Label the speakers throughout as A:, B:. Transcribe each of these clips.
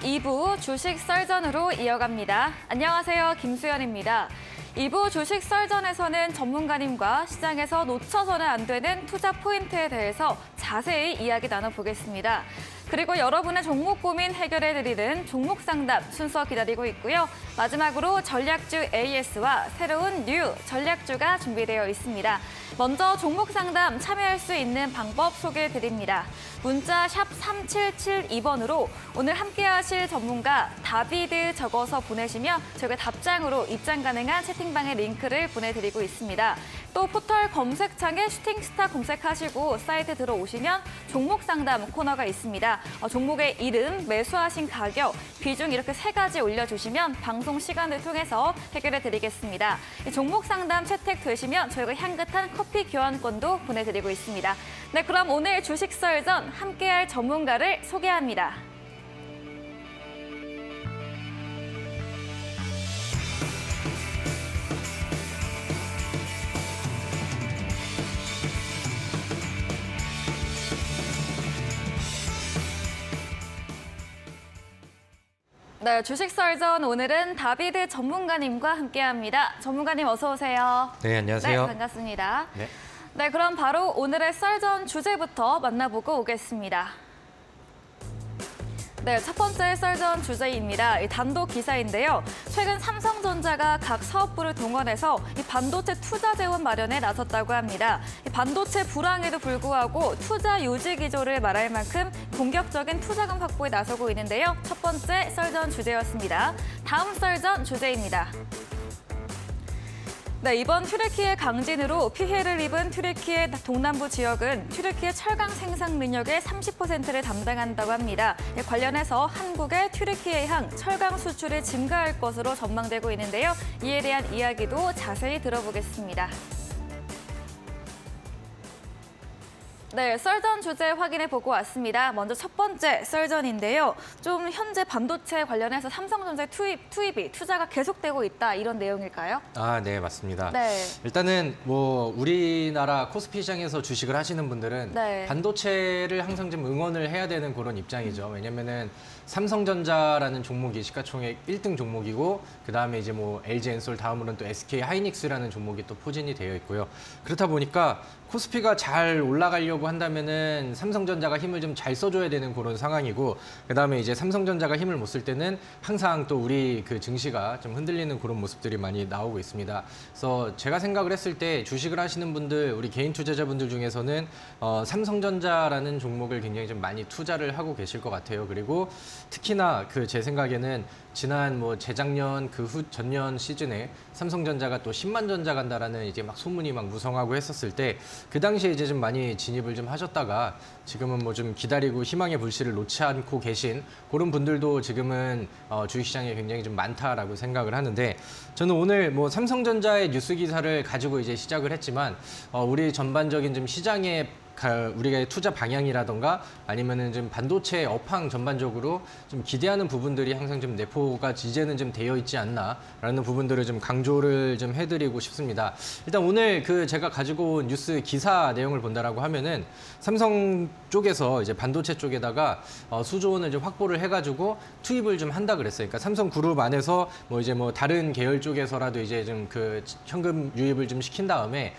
A: 2부 주식 썰전으로 이어갑니다. 안녕하세요, 김수연입니다. 2부 주식 썰전에서는 전문가님과 시장에서 놓쳐서는 안 되는 투자 포인트에 대해서 자세히 이야기 나눠보겠습니다. 그리고 여러분의 종목 고민 해결해드리는 종목 상담 순서 기다리고 있고요. 마지막으로 전략주 AS와 새로운 뉴 전략주가 준비되어 있습니다. 먼저 종목 상담 참여할 수 있는 방법 소개해드립니다. 문자 샵 3772번으로 오늘 함께하실 전문가 다비드 적어서 보내시면 저희가 답장으로 입장 가능한 채팅방의 링크를 보내드리고 있습니다. 또 포털 검색창에 슈팅스타 검색하시고 사이트 들어오시면 종목 상담 코너가 있습니다. 종목의 이름, 매수하신 가격, 비중 이렇게 3가지 올려주시면 방송 시간을 통해서 해결해드리겠습니다. 이 종목 상담 채택되시면 저희가 향긋한 커피 교환권도 보내드리고 있습니다. 네, 그럼 오늘 주식 썰전 함께할 전문가를 소개합니다. 네, 주식 썰전 오늘은 다비드 전문가님과 함께합니다. 전문가님 어서 오세요.
B: 네, 안녕하세요.
A: 네, 반갑습니다.
B: 네.
A: 네, 그럼 바로 오늘의 썰전 주제부터 만나보고 오겠습니다. 네, 첫 번째 썰전 주제입니다. 이 단독 기사인데요. 최근 삼성전자가 각 사업부를 동원해서 이 반도체 투자 재원 마련에 나섰다고 합니다. 이 반도체 불황에도 불구하고 투자 유지 기조를 말할 만큼 본격적인 투자금 확보에 나서고 있는데요. 첫 번째 썰전 주제였습니다. 다음 썰전 주제입니다. 네, 이번 튀르키예 강진으로 피해를 입은 튀르키예 동남부 지역은 튀르키예 철강 생산 능력의 30%를 담당한다고 합니다. 관련해서 한국의 튀르키예 향 철강 수출이 증가할 것으로 전망되고 있는데요. 이에 대한 이야기도 자세히 들어보겠습니다. 네, 썰전 주제 확인해 보고 왔습니다. 먼저 첫 번째 썰전인데요. 좀 현재 반도체 관련해서 삼성전자의 투입이 투자가 계속되고 있다 이런 내용일까요?
B: 아, 네, 맞습니다.
A: 네.
B: 일단은 뭐 우리나라 코스피 시장에서 주식을 하시는 분들은
A: 네.
B: 반도체를 항상 좀 응원을 해야 되는 그런 입장이죠. 왜냐면은 삼성전자라는 종목이 시가총액 1등 종목이고 그다음에 이제 뭐 LG엔솔 다음으로는 또 SK 하이닉스라는 종목이 또 포진이 되어 있고요. 그렇다 보니까 코스피가 잘 올라가려고 한다면은 삼성전자가 힘을 좀 잘 써줘야 되는 그런 상황이고 그다음에 이제 삼성전자가 힘을 못 쓸 때는 항상 또 우리 그 증시가 좀 흔들리는 그런 모습들이 많이 나오고 있습니다. 그래서 제가 생각을 했을 때 주식을 하시는 분들 우리 개인 투자자분들 중에서는 삼성전자라는 종목을 굉장히 좀 많이 투자를 하고 계실 것 같아요. 그리고 특히나 그 제 생각에는 지난 뭐 재작년 그 후 전년 시즌에 삼성전자가 또 10만 전자 간다라는 이제 막 소문이 막 무성하고 했었을 때 그 당시에 이제 좀 많이 진입을 좀 하셨다가 지금은 뭐 좀 기다리고 희망의 불씨를 놓지 않고 계신 그런 분들도 지금은 주식시장에 굉장히 좀 많다라고 생각을 하는데 저는 오늘 뭐 삼성전자의 뉴스 기사를 가지고 이제 시작을 했지만 우리 전반적인 좀 시장의 우리가 투자 방향이라던가 아니면은 좀 반도체 업황 전반적으로 좀 기대하는 부분들이 항상 좀 내포가 이제는 좀 되어 있지 않나라는 부분들을 좀 강조를 좀 해드리고 싶습니다. 일단 오늘 그 제가 가지고 온 뉴스 기사 내용을 본다라고 하면은 삼성 쪽에서 이제 반도체 쪽에다가 수조 원을 좀 확보를 해가지고 투입을 좀 한다 그랬어요. 그러니까 삼성 그룹 안에서 뭐 이제 뭐 다른 계열 쪽에서라도 이제 좀 그 현금 유입을 좀 시킨 다음에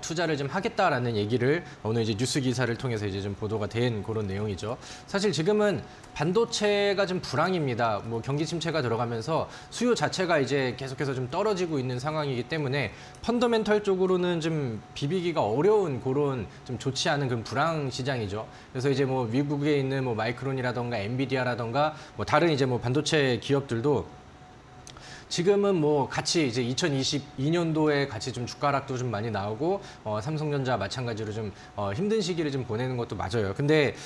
B: 투자를 좀 하겠다라는 얘기를 오늘 이제 뉴스 기사를 통해서 이제 좀 보도가 된 그런 내용이죠. 사실 지금은 반도체가 좀 불황입니다. 뭐 경기 침체가 들어가면서 수요 자체가 이제 계속해서 좀 떨어지고 있는 상황이기 때문에 펀더멘털 쪽으로는 좀 비비기가 어려운 그런 좀 좋지 않은 그런 불황 시장이죠. 그래서 이제 뭐 미국에 있는 뭐 마이크론이라던가 엔비디아라던가 뭐 다른 이제 뭐 반도체 기업들도 지금은 뭐 같이 이제 2022년도에 같이 좀 주가락도 좀 많이 나오고 삼성전자 마찬가지로 좀 힘든 시기를 좀 보내는 것도 맞아요. 근데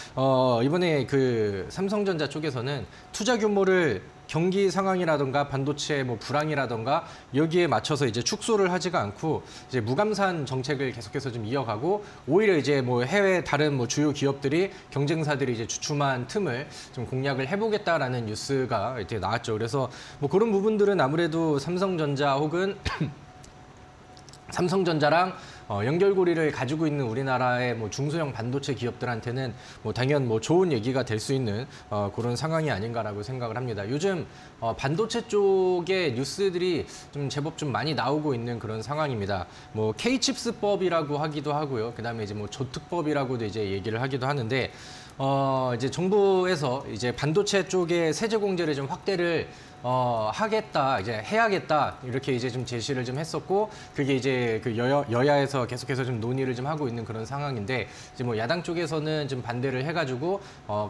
B: 이번에 그 삼성전자 쪽에서는 투자 규모를 경기 상황이라던가 반도체 뭐 불황이라던가 여기에 맞춰서 이제 축소를 하지가 않고 이제 무감산 정책을 계속해서 좀 이어가고 오히려 이제 뭐 해외 다른 뭐 주요 기업들이 경쟁사들이 이제 주춤한 틈을 좀 공략을 해보겠다라는 뉴스가 이렇게 나왔죠. 그래서 뭐 그런 부분들은 아무래도 삼성전자 혹은 삼성전자랑 연결고리를 가지고 있는 우리나라의 뭐 중소형 반도체 기업들한테는 뭐 당연 뭐 좋은 얘기가 될 수 있는 그런 상황이 아닌가라고 생각을 합니다. 요즘 반도체 쪽의 뉴스들이 좀 제법 좀 많이 나오고 있는 그런 상황입니다. 뭐 K칩스법이라고 하기도 하고요. 그다음에 이제 뭐 조특법이라고도 이제 얘기를 하기도 하는데 이제 정부에서 이제 반도체 쪽에 세제 공제를 좀 확대를 하겠다, 이제 해야겠다 이렇게 이제 좀 제시를 좀 했었고, 그게 이제 그 여야에서 계속해서 좀 논의를 좀 하고 있는 그런 상황인데, 이제 뭐 야당 쪽에서는 좀 반대를 해가지고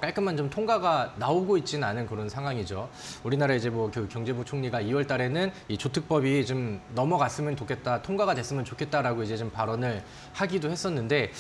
B: 깔끔한 좀 통과가 나오고 있지는 않은 그런 상황이죠. 우리나라 이제 뭐 그 경제부 총리가 2월 달에는 이 조특법이 좀 넘어갔으면 좋겠다, 통과가 됐으면 좋겠다라고 이제 좀 발언을 하기도 했었는데.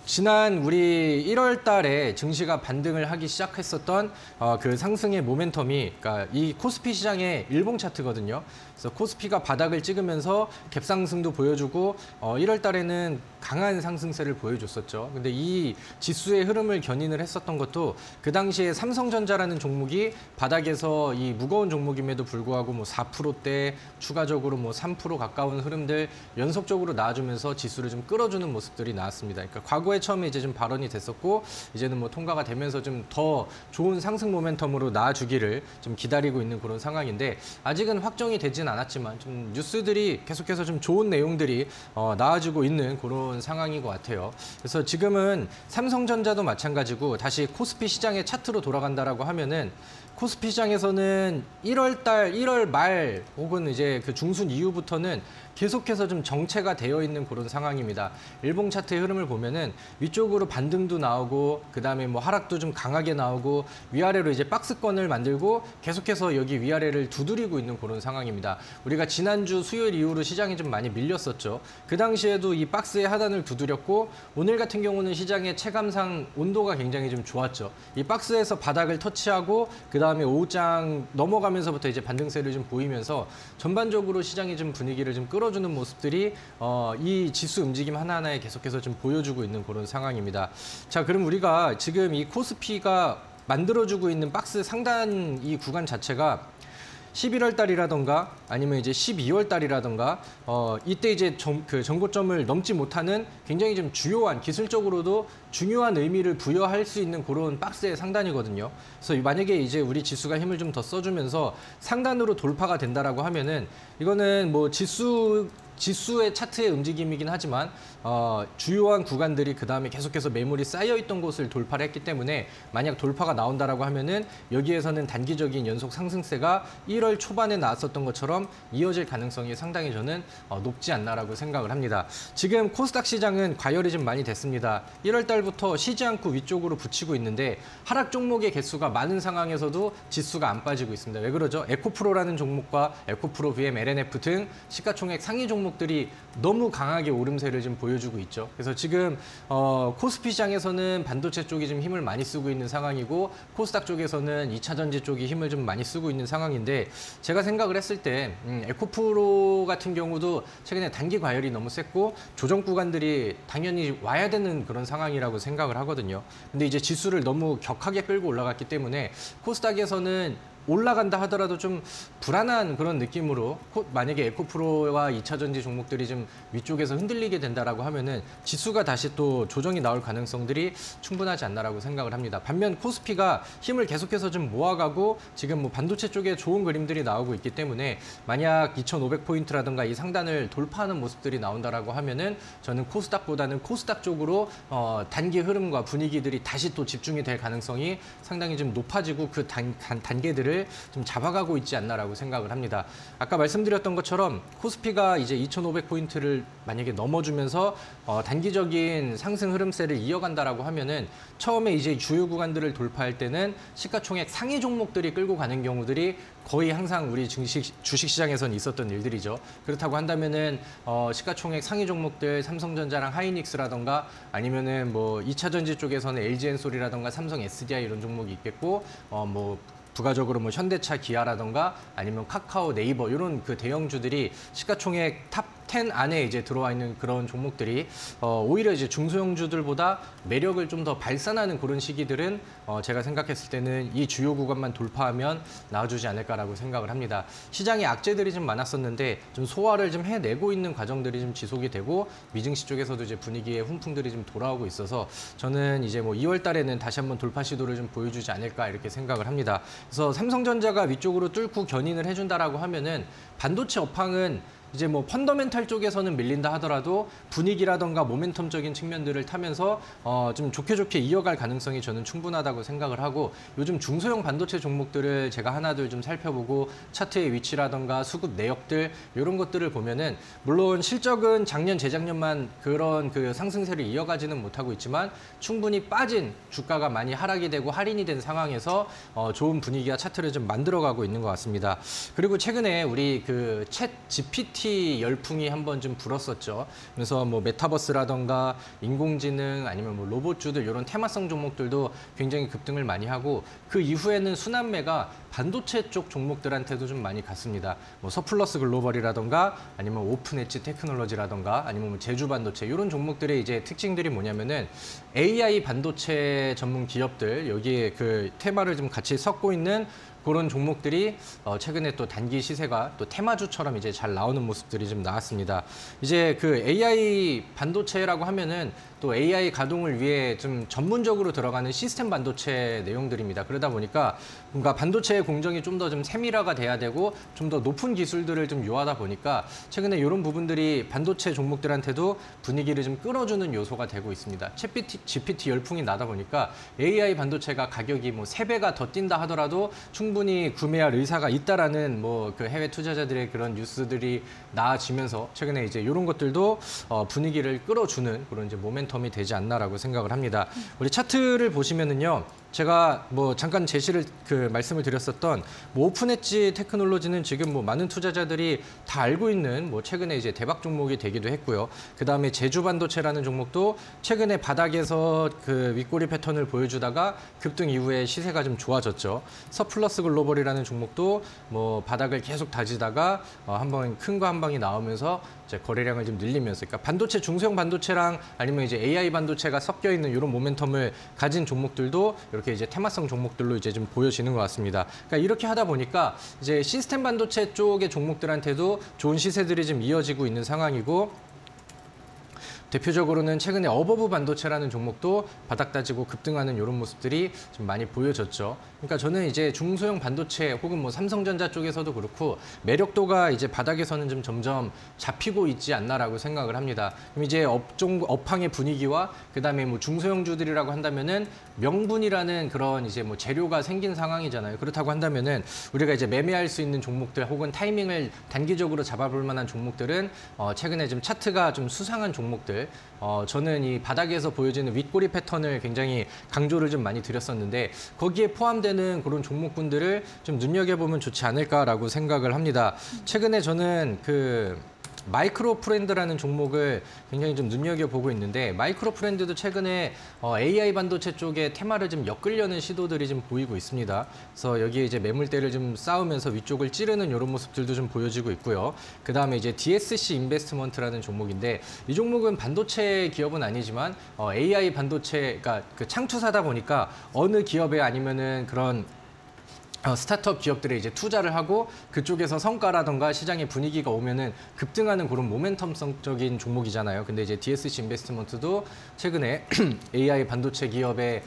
B: 지난 우리 1월 달에 증시가 반등을 하기 시작했었던 그 상승의 모멘텀이, 그러니까 이 코스피 시장의 일봉 차트거든요. 그래서 코스피가 바닥을 찍으면서 갭상승도 보여주고 1월 달에는 강한 상승세를 보여줬었죠. 근데 이 지수의 흐름을 견인을 했었던 것도 그 당시에 삼성전자라는 종목이 바닥에서 이 무거운 종목임에도 불구하고 뭐 4%대 추가적으로 뭐 3% 가까운 흐름들 연속적으로 나와주면서 지수를 좀 끌어주는 모습들이 나왔습니다. 그러니까 과거에 처음에 이제 좀 발언이 됐었고, 이제는 뭐 통과가 되면서 좀 더 좋은 상승 모멘텀으로 나와주기를 좀 기다리고 있는 그런 상황인데, 아직은 확정이 되진 않았지만 좀 뉴스들이 계속해서 좀 좋은 내용들이 나와주고 있는 그런 상황인 것 같아요. 그래서 지금은 삼성전자도 마찬가지고 다시 코스피 시장의 차트로 돌아간다라고 하면은, 코스피 시장에서는 1월 말 혹은 이제 그 중순 이후부터는 계속해서 좀 정체가 되어 있는 그런 상황입니다. 일봉 차트의 흐름을 보면은 위쪽으로 반등도 나오고, 그다음에 뭐 하락도 좀 강하게 나오고, 위아래로 이제 박스권을 만들고 계속해서 여기 위아래를 두드리고 있는 그런 상황입니다. 우리가 지난주 수요일 이후로 시장이 좀 많이 밀렸었죠. 그 당시에도 이 박스의 하단을 두드렸고, 오늘 같은 경우는 시장의 체감상 온도가 굉장히 좀 좋았죠. 이 박스에서 바닥을 터치하고 그다음에 오후장 넘어가면서부터 이제 반등세를 좀 보이면서 전반적으로 시장의 좀 분위기를 좀 끌어주는 모습들이 이 지수 움직임 하나하나에 계속해서 좀 보여주고 있는 그런 상황입니다. 자, 그럼 우리가 지금 이 코스피가 만들어주고 있는 박스 상단 이 구간 자체가 11월 달이라던가 아니면 이제 12월 달이라던가 이때 이제 그 전고점을 넘지 못하는 굉장히 좀 주요한, 기술적으로도 중요한 의미를 부여할 수 있는 그런 박스의 상단이거든요. 그래서 만약에 이제 우리 지수가 힘을 좀 더 써주면서 상단으로 돌파가 된다라고 하면은, 이거는 뭐 지수의 차트의 움직임이긴 하지만 주요한 구간들이 그다음에 계속해서 매물이 쌓여있던 곳을 돌파를 했기 때문에, 만약 돌파가 나온다라고 하면은 여기에서는 단기적인 연속 상승세가 1월 초반에 나왔었던 것처럼 이어질 가능성이 상당히 저는 높지 않나라고 생각을 합니다. 지금 코스닥 시장은 과열이 좀 많이 됐습니다. 1월 달부터 쉬지 않고 위쪽으로 붙이고 있는데, 하락 종목의 개수가 많은 상황에서도 지수가 안 빠지고 있습니다. 왜 그러죠? 에코프로라는 종목과 에코프로 VM, LNF 등 시가총액 상위 종목들이 너무 강하게 오름세를 좀 보여주고 있죠. 그래서 지금 코스피 시장에서는 반도체 쪽이 좀 힘을 많이 쓰고 있는 상황이고, 코스닥 쪽에서는 2차 전지 쪽이 힘을 좀 많이 쓰고 있는 상황인데, 제가 생각을 했을 때 에코프로 같은 경우도 최근에 단기 과열이 너무 셌고 조정 구간들이 당연히 와야 되는 그런 상황이라고 생각을 하거든요. 근데 이제 지수를 너무 격하게 끌고 올라갔기 때문에 코스닥에서는 올라간다 하더라도 좀 불안한 그런 느낌으로, 만약에 에코프로와 2차 전지 종목들이 좀 위쪽에서 흔들리게 된다라고 하면은 지수가 다시 또 조정이 나올 가능성들이 충분하지 않나라고 생각을 합니다. 반면 코스피가 힘을 계속해서 좀 모아가고 지금 뭐 반도체 쪽에 좋은 그림들이 나오고 있기 때문에, 만약 2,500포인트라든가 이 상단을 돌파하는 모습들이 나온다라고 하면은 저는 코스닥보다는 코스닥 쪽으로 단기 흐름과 분위기들이 다시 또 집중이 될 가능성이 상당히 좀 높아지고, 그 단계들을 좀 잡아가고 있지 않나라고 생각을 합니다. 아까 말씀드렸던 것처럼 코스피가 이제 2,500포인트를 만약에 넘어주면서 단기적인 상승 흐름세를 이어간다라고 하면은, 처음에 이제 주요 구간들을 돌파할 때는 시가총액 상위 종목들이 끌고 가는 경우들이 거의 항상 우리 주식시장에서는 있었던 일들이죠. 그렇다고 한다면은 시가총액 상위 종목들 삼성전자랑 하이닉스라던가, 아니면은 뭐 2차 전지 쪽에서는 LG엔솔이라던가 삼성 SDI 이런 종목이 있겠고, 뭐 부가적으로 뭐 현대차, 기아라던가 아니면 카카오, 네이버 이런 그 대형주들이 시가총액 탑 탑10 안에 이제 들어와 있는 그런 종목들이 오히려 이제 중소형주들보다 매력을 좀 더 발산하는 그런 시기들은 제가 생각했을 때는 이 주요 구간만 돌파하면 나와주지 않을까라고 생각을 합니다. 시장에 악재들이 좀 많았었는데 좀 소화를 좀 해내고 있는 과정들이 좀 지속이 되고 미증시 쪽에서도 이제 분위기의 훈풍들이 좀 돌아오고 있어서 저는 이제 뭐 2월 달에는 다시 한번 돌파 시도를 좀 보여주지 않을까 이렇게 생각을 합니다. 그래서 삼성전자가 위쪽으로 뚫고 견인을 해준다라고 하면은 반도체 업황은 이제 뭐 펀더멘탈 쪽에서는 밀린다 하더라도 분위기라던가 모멘텀적인 측면들을 타면서 좀 좋게 이어갈 가능성이 저는 충분하다고 생각을 하고 요즘 중소형 반도체 종목들을 제가 하나둘 좀 살펴보고 차트의 위치라던가 수급 내역들 이런 것들을 보면은 물론 실적은 작년 재작년만 그런 그 상승세를 이어가지는 못하고 있지만 충분히 빠진 주가가 많이 하락이 되고 할인이 된 상황에서 좋은 분위기와 차트를 좀 만들어가고 있는 것 같습니다. 그리고 최근에 우리 그 챗 GPT 열풍이 한번 좀 불었었죠. 그래서 뭐 메타버스라던가 인공지능 아니면 뭐 로봇주들 이런 테마성 종목들도 굉장히 급등을 많이 하고 그 이후에는 순환매가 반도체 쪽 종목들한테도 좀 많이 갔습니다. 뭐 서플러스 글로벌이라던가 아니면 오픈 엣지 테크놀로지라던가 아니면 뭐 제주 반도체 이런 종목들의 이제 특징들이 뭐냐면은 AI 반도체 전문 기업들 여기에 그 테마를 좀 같이 섞고 있는 그런 종목들이 최근에 또 단기 시세가 또 테마주처럼 이제 잘 나오는 모습들이 좀 나왔습니다. 이제 그 AI 반도체라고 하면은 또 AI 가동을 위해 좀 전문적으로 들어가는 시스템 반도체 내용들입니다. 그러다 보니까 뭔가 반도체의 공정이 좀 더 좀 세밀화가 돼야 되고 좀 더 높은 기술들을 좀 요하다 보니까 최근에 이런 부분들이 반도체 종목들한테도 분위기를 좀 끌어주는 요소가 되고 있습니다. 챗 GPT 열풍이 나다 보니까 AI 반도체가 가격이 뭐 3배가 더 뛴다 하더라도 충분히 구매할 의사가 있다라는 뭐 그 해외 투자자들의 그런 뉴스들이 나아지면서 최근에 이제 이런 것들도 분위기를 끌어주는 그런 이제 모멘텀이 되지 않나라고 생각을 합니다. 우리 차트를 보시면은요. 제가 뭐 잠깐 제시를 말씀을 드렸었던 뭐 오픈 엣지 테크놀로지는 지금 뭐 많은 투자자들이 다 알고 있는 뭐 최근에 이제 대박 종목이 되기도 했고요. 그다음에 제주 반도체라는 종목도 최근에 바닥에서 그 윗꼬리 패턴을 보여주다가 급등 이후에 시세가 좀 좋아졌죠. 서플러스 글로벌이라는 종목도 뭐 바닥을 계속 다지다가 한번 큰 거 한 방이 나오면서 이제 거래량을 좀 늘리면서 그러니까 반도체 중소형 반도체랑 아니면 이제 AI 반도체가 섞여 있는 이런 모멘텀을 가진 종목들도 이렇게 이제 테마성 종목들로 이제 좀 보여지는 것 같습니다. 그러니까 이렇게 하다 보니까 이제 시스템 반도체 쪽의 종목들한테도 좋은 시세들이 좀 이어지고 있는 상황이고 대표적으로는 최근에 어버브 반도체라는 종목도 바닥 다지고 급등하는 이런 모습들이 좀 많이 보여졌죠. 그러니까 저는 이제 중소형 반도체 혹은 뭐 삼성전자 쪽에서도 그렇고 매력도가 이제 바닥에서는 좀 점점 잡히고 있지 않나라고 생각을 합니다. 그럼 이제 업황의 분위기와 그다음에 뭐 중소형주들이라고 한다면은 명분이라는 그런 이제 뭐 재료가 생긴 상황이잖아요. 그렇다고 한다면은 우리가 이제 매매할 수 있는 종목들 혹은 타이밍을 단기적으로 잡아볼 만한 종목들은 최근에 좀 차트가 좀 수상한 종목들 저는 이 바닥에서 보여지는 윗꼬리 패턴을 굉장히 강조를 좀 많이 드렸었는데 거기에 포함되는 그런 종목군들을 좀 눈여겨보면 좋지 않을까라고 생각을 합니다. 최근에 저는 마이크로 프렌드라는 종목을 굉장히 좀 눈여겨보고 있는데 마이크로 프렌드도 최근에 AI 반도체 쪽에 테마를 좀 엮으려는 시도들이 좀 보이고 있습니다. 그래서 여기에 이제 매물대를 좀 쌓으면서 위쪽을 찌르는 이런 모습들도 좀 보여지고 있고요. 그 다음에 이제 DSC 인베스트먼트라는 종목인데 이 종목은 반도체 기업은 아니지만 AI 반도체, 그러니까 그 창투사다 보니까 어느 기업에 아니면은 그런 스타트업 기업들에 이제 투자를 하고 그쪽에서 성과라던가 시장의 분위기가 오면은 급등하는 그런 모멘텀성적인 종목이잖아요. 근데 이제 DSC 인베스트먼트도 최근에 AI 반도체 기업에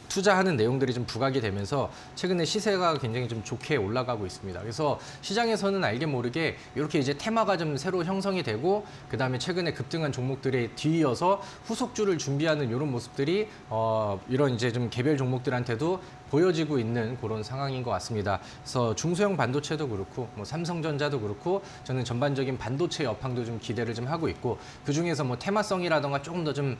B: 투자하는 내용들이 좀 부각이 되면서 최근에 시세가 굉장히 좀 좋게 올라가고 있습니다. 그래서 시장에서는 알게 모르게 이렇게 이제 테마가 좀 새로 형성이 되고 그다음에 최근에 급등한 종목들에 뒤이어서 후속주를 준비하는 이런 모습들이 이런 이제 좀 개별 종목들한테도 보여지고 있는 그런 상황인 것 같습니다. 그래서 중소형 반도체도 그렇고 뭐 삼성전자도 그렇고 저는 전반적인 반도체 여팡도 좀 기대를 좀 하고 있고 그 중에서 뭐 테마성이라던가 조금 더 좀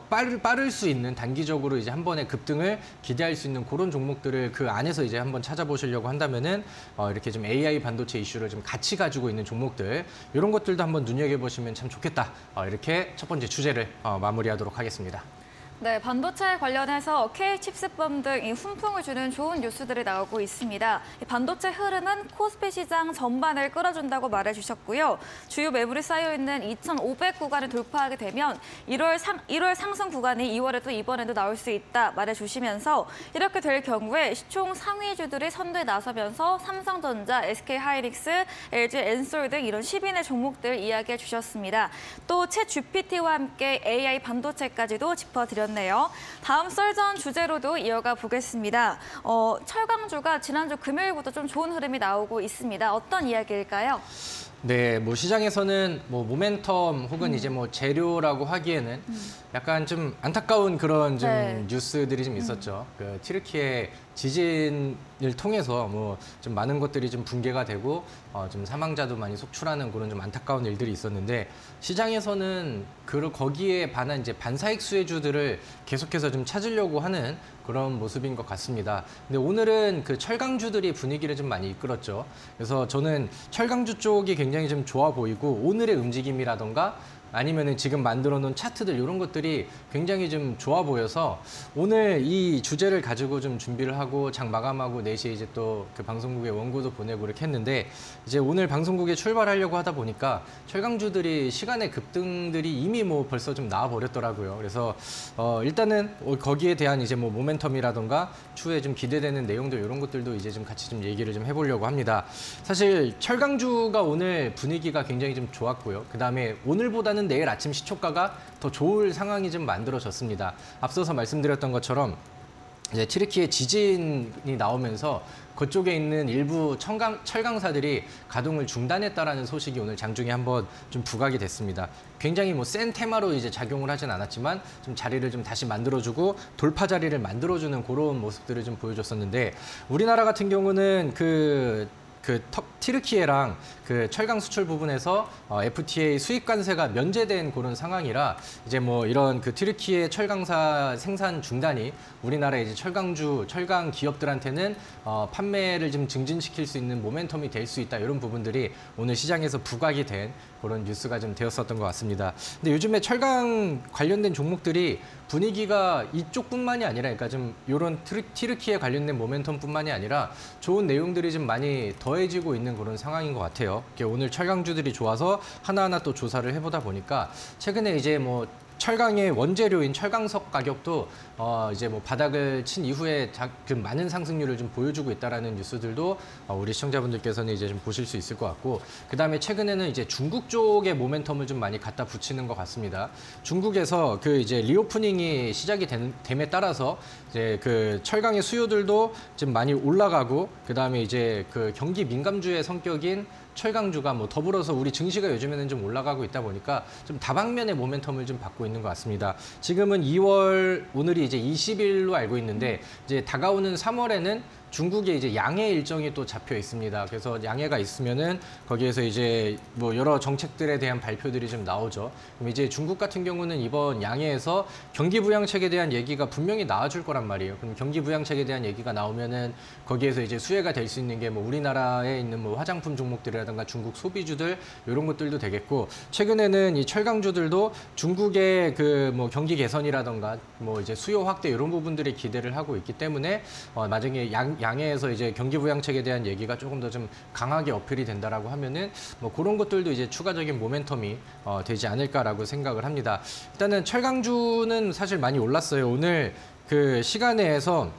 B: 빠를 수 있는 단기적으로 이제 한 번에 급등을 기대할 수 있는 그런 종목들을 그 안에서 이제 한번 찾아보시려고 한다면은 이렇게 좀 AI 반도체 이슈를 좀 같이 가지고 있는 종목들 이런 것들도 한번 눈여겨보시면 참 좋겠다. 이렇게 첫 번째 주제를 마무리하도록 하겠습니다.
A: 네, 반도체 관련해서 K칩스법 등 이 훈풍을 주는 좋은 뉴스들이 나오고 있습니다. 이 반도체 흐름은 코스피 시장 전반을 끌어준다고 말해주셨고요. 주요 매물이 쌓여있는 2,500 구간을 돌파하게 되면 1월 상승 구간이 2월에도 이번에도 나올 수 있다 말해주시면서 이렇게 될 경우에 시총 상위주들이 선두에 나서면서 삼성전자, SK하이닉스, LG엔솔 등 이런 10인의 종목들 이야기해 주셨습니다. 또 챗 GPT와 함께 AI 반도체까지도 짚어드렸습니다. 다음 썰전 주제로도 이어가 보겠습니다. 철강주가 지난주 금요일부터 좀 좋은 흐름이 나오고 있습니다. 어떤 이야기일까요?
B: 네, 뭐 시장에서는 뭐 모멘텀 혹은 이제 뭐 재료라고 하기에는 약간 좀 안타까운 그런 좀
A: 네.
B: 뉴스들이 좀 있었죠. 그 튀르키예 지진을 통해서 뭐 좀 많은 것들이 좀 붕괴가 되고 좀 사망자도 많이 속출하는 그런 좀 안타까운 일들이 있었는데 시장에서는 거기에 반한 이제 반사익 수혜주들을 계속해서 좀 찾으려고 하는 그런 모습인 것 같습니다. 근데 오늘은 그 철강주들이 분위기를 좀 많이 이끌었죠. 그래서 저는 철강주 쪽이 굉장히 좀 좋아 보이고 오늘의 움직임이라던가 아니면은 지금 만들어 놓은 차트들 이런 것들이 굉장히 좀 좋아 보여서 오늘 이 주제를 가지고 좀 준비를 하고 장 마감하고 4시에 이제 또 그 방송국에 원고도 보내고 이렇게 했는데 이제 오늘 방송국에 출발하려고 하다 보니까 철강주들이 시간의 급등들이 이미 뭐 벌써 좀 나와 버렸더라고요. 그래서 일단은 거기에 대한 이제 뭐 모멘텀이라던가 추후에 좀 기대되는 내용들 이런 것들도 이제 좀 같이 좀 얘기를 좀 해보려고 합니다. 사실 철강주가 오늘 분위기가 굉장히 좀 좋았고요. 그다음에 오늘보다는 내일 아침 시초가가 더 좋을 상황이 좀 만들어졌습니다. 앞서서 말씀드렸던 것처럼 이제 튀르키예 지진이 나오면서 그쪽에 있는 일부 철강사들이 가동을 중단했다라는 소식이 오늘 장중에 한번 좀 부각이 됐습니다. 굉장히 뭐 센 테마로 이제 작용을 하진 않았지만 좀 자리를 좀 다시 만들어주고 돌파 자리를 만들어주는 그런 모습들을 좀 보여줬었는데 우리나라 같은 경우는 튀르키예랑 그 철강 수출 부분에서 FTA 수입 관세가 면제된 그런 상황이라 이제 뭐 이런 그 튀르키예 철강사 생산 중단이 우리나라의 이제 철강 기업들한테는 판매를 좀 증진시킬 수 있는 모멘텀이 될 수 있다 이런 부분들이 오늘 시장에서 부각이 된 그런 뉴스가 좀 되었었던 것 같습니다. 근데 요즘에 철강 관련된 종목들이 분위기가 이쪽뿐만이 아니라 그러니까 좀 이런 튀르키예 관련된 모멘텀뿐만이 아니라 좋은 내용들이 좀 많이 더해지고 있는 그런 상황인 것 같아요. 오늘 철강주들이 좋아서 하나하나 또 조사를 해보다 보니까 최근에 이제 뭐 철강의 원재료인 철강석 가격도 이제 뭐 바닥을 친 이후에 그 많은 상승률을 좀 보여주고 있다라는 뉴스들도 우리 시청자분들께서는 이제 좀 보실 수 있을 것 같고 그다음에 최근에는 이제 중국 쪽의 모멘텀을 좀 많이 갖다 붙이는 것 같습니다. 중국에서 그 이제 리오프닝이 시작이 됨에 따라서 이제 그 철강의 수요들도 좀 많이 올라가고 그다음에 이제 그 경기 민감주의 성격인 철강주가 뭐 더불어서 우리 증시가 요즘에는 좀 올라가고 있다 보니까 좀 다방면의 모멘텀을 좀 받고 있는 것 같습니다. 지금은 2월 오늘이 이제 20일로 알고 있는데 이제 다가오는 3월에는 중국에 이제 양해 일정이 또 잡혀 있습니다. 그래서 양해가 있으면은 거기에서 이제 뭐 여러 정책들에 대한 발표들이 좀 나오죠. 그럼 이제 중국 같은 경우는 이번 양해에서 경기 부양책에 대한 얘기가 분명히 나와줄 거란 말이에요. 그럼 경기 부양책에 대한 얘기가 나오면은 거기에서 이제 수혜가 될 수 있는 게 뭐 우리나라에 있는 뭐 화장품 종목들이라든가 중국 소비주들 이런 것들도 되겠고 최근에는 이 철강주들도 중국의 그 뭐 경기 개선이라든가 뭐 이제 수요 확대 이런 부분들이 기대를 하고 있기 때문에 나중에 양해에서 이제 경기 부양책에 대한 얘기가 조금 더 좀 강하게 어필이 된다라고 하면은 뭐 그런 것들도 이제 추가적인 모멘텀이 되지 않을까라고 생각을 합니다. 일단은 철강주는 사실 많이 올랐어요. 오늘 그 시간에서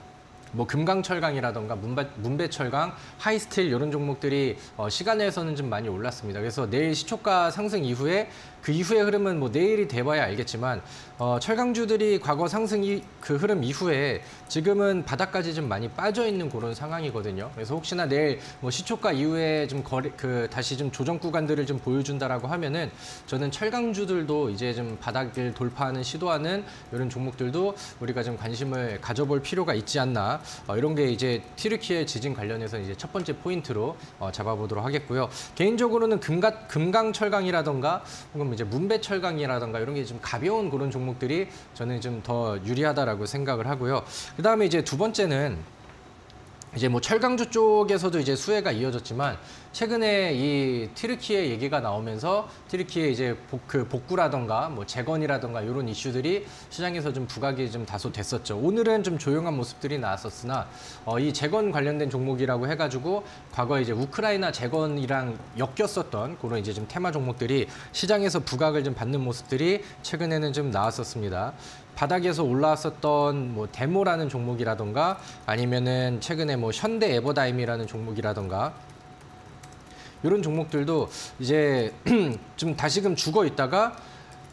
B: 뭐 금강철강이라던가 문배철강, 하이스틸 이런 종목들이 시간에서는 좀 많이 올랐습니다. 그래서 내일 시초가 상승 이후에 그 이후의 흐름은 뭐 내일이 돼봐야 알겠지만 철강주들이 과거 상승 그 흐름 이후에 지금은 바닥까지 좀 많이 빠져 있는 그런 상황이거든요. 그래서 혹시나 내일 뭐 시초가 이후에 좀 다시 좀 조정 구간들을 좀 보여준다라고 하면은 저는 철강주들도 이제 좀 바닥을 돌파하는 시도하는 이런 종목들도 우리가 좀 관심을 가져볼 필요가 있지 않나. 이런 게 이제 튀르키예 지진 관련해서 이제 첫 번째 포인트로 잡아보도록 하겠고요. 개인적으로는 금강철강이라던가 혹은 이제 문배철강이라던가 이런 게 좀 가벼운 그런 종목들이 저는 좀 더 유리하다라고 생각을 하고요. 그다음에 이제 두 번째는 이제 뭐 철강주 쪽에서도 이제 수혜가 이어졌지만 최근에 이 튀르키예 얘기가 나오면서 튀르키예 이제 복구라던가 뭐 재건이라던가 이런 이슈들이 시장에서 좀 부각이 좀 다소 됐었죠. 오늘은 좀 조용한 모습들이 나왔었으나 이 재건 관련된 종목이라고 해가지고 과거에 이제 우크라이나 재건이랑 엮였었던 그런 이제 좀 테마 종목들이 시장에서 부각을 좀 받는 모습들이 최근에는 좀 나왔었습니다. 바닥에서 올라왔었던 뭐 데모라는 종목이라던가 아니면은 최근에 뭐 현대 에버다임이라는 종목이라던가 이런 종목들도 이제 좀 다시금 죽어 있다가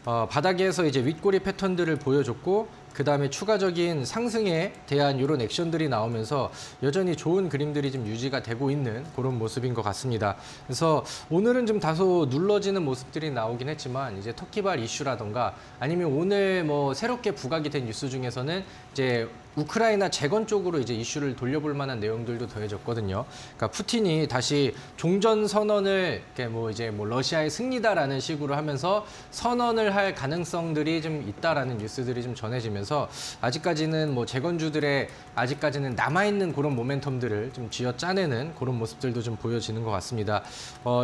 B: 바닥에서 이제 윗꼬리 패턴들을 보여줬고 그 다음에 추가적인 상승에 대한 이런 액션들이 나오면서 여전히 좋은 그림들이 좀 유지가 되고 있는 그런 모습인 것 같습니다. 그래서 오늘은 좀 다소 눌러지는 모습들이 나오긴 했지만 이제 터키발 이슈라던가 아니면 오늘 뭐 새롭게 부각이 된 뉴스 중에서는 이제 우크라이나 재건 쪽으로 이제 이슈를 돌려볼 만한 내용들도 더해졌거든요. 그러니까 푸틴이 다시 종전 선언을 뭐 이제 뭐 러시아의 승리다라는 식으로 하면서 선언을 할 가능성들이 좀 있다라는 뉴스들이 좀 전해지면서 아직까지는 뭐 재건주들의 아직까지는 남아있는 그런 모멘텀들을 좀 쥐어짜내는 그런 모습들도 좀 보여지는 것 같습니다.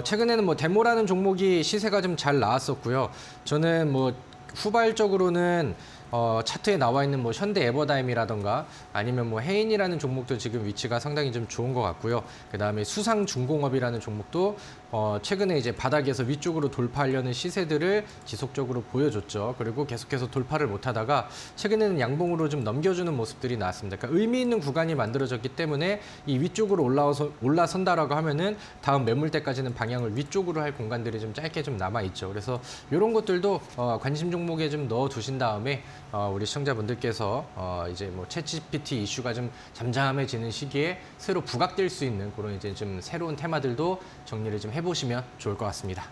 B: 최근에는 뭐 데모라는 종목이 시세가 좀 잘 나왔었고요. 저는 뭐 후발적으로는 차트에 나와 있는 뭐 현대 에버다임이라던가 아니면 뭐 해인이라는 종목도 지금 위치가 상당히 좀 좋은 것 같고요. 그다음에 수상중공업이라는 종목도 최근에 이제 바닥에서 위쪽으로 돌파하려는 시세들을 지속적으로 보여줬죠. 그리고 계속해서 돌파를 못하다가 최근에는 양봉으로 좀 넘겨주는 모습들이 나왔습니다. 그러니까 의미 있는 구간이 만들어졌기 때문에 이 위쪽으로 올라선다라고 하면은 다음 매물대까지는 방향을 위쪽으로 할 공간들이 좀 짧게 좀 남아 있죠. 그래서 이런 것들도 관심 종목에 좀 넣어 두신 다음에 우리 시청자분들께서 이제 뭐 챗GPT 이슈가 좀 잠잠해지는 시기에 새로 부각될 수 있는 그런 이제 좀 새로운 테마들도 정리를 좀 해보시면 좋을 것 같습니다.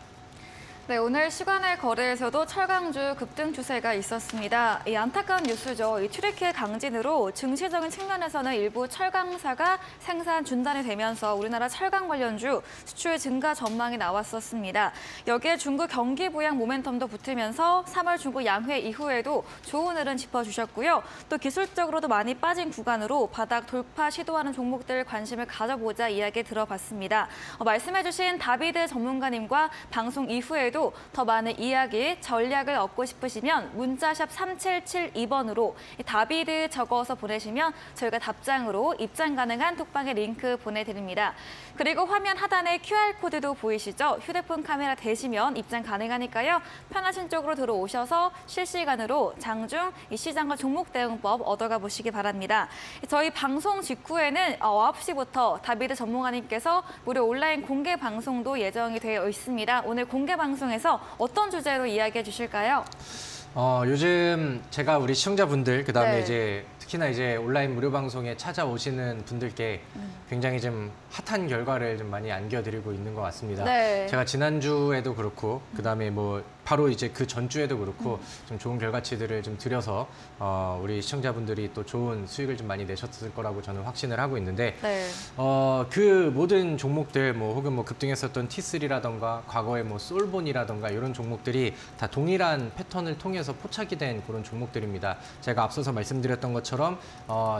A: 네, 오늘 시간의 거래에서도 철강주 급등 추세가 있었습니다. 이 안타까운 뉴스죠. 이 튀르키예 강진으로 증시적인 측면에서는 일부 철강사가 생산 중단이 되면서 우리나라 철강 관련주 수출 증가 전망이 나왔었습니다. 여기에 중국 경기 부양 모멘텀도 붙으면서 3월 중국 양회 이후에도 좋은 흐름 짚어주셨고요. 또 기술적으로도 많이 빠진 구간으로 바닥 돌파 시도하는 종목들 관심을 가져보자 이야기 들어봤습니다. 말씀해주신 다비드 전문가님과 방송 이후에도 더 많은 이야기, 전략을 얻고 싶으시면 문자샵 3772번으로 다비드 적어서 보내시면 저희가 답장으로 입장 가능한 톡방의 링크 보내드립니다. 그리고 화면 하단에 QR코드도 보이시죠? 휴대폰 카메라 대시면 입장 가능하니까요. 편하신 쪽으로 들어오셔서 실시간으로 장중 시장과 종목 대응법 얻어가 보시기 바랍니다. 저희 방송 직후에는 9시부터 다비드 전문가님께서 무료 온라인 공개 방송도 예정이 되어 있습니다. 오늘 공개 방송에서 어떤 주제로 이야기해 주실까요?
B: 요즘 제가 우리 시청자분들 그다음에
A: 네.
B: 이제 특히나 이제 온라인 무료 방송에 찾아오시는 분들께 굉장히 좀 핫한 결과를 좀 많이 안겨드리고 있는 것 같습니다.
A: 네.
B: 제가 지난주에도 그렇고 그다음에 뭐 바로 이제 그 전주에도 그렇고 좀 좋은 결과치들을 좀 드려서 우리 시청자분들이 또 좋은 수익을 좀 많이 내셨을 거라고 저는 확신을 하고 있는데
A: 네.
B: 그 모든 종목들 뭐 혹은 뭐 급등했었던 T3라던가 과거에 뭐 솔본이라던가 이런 종목들이 다 동일한 패턴을 통해서 포착이 된 그런 종목들입니다. 제가 앞서서 말씀드렸던 것처럼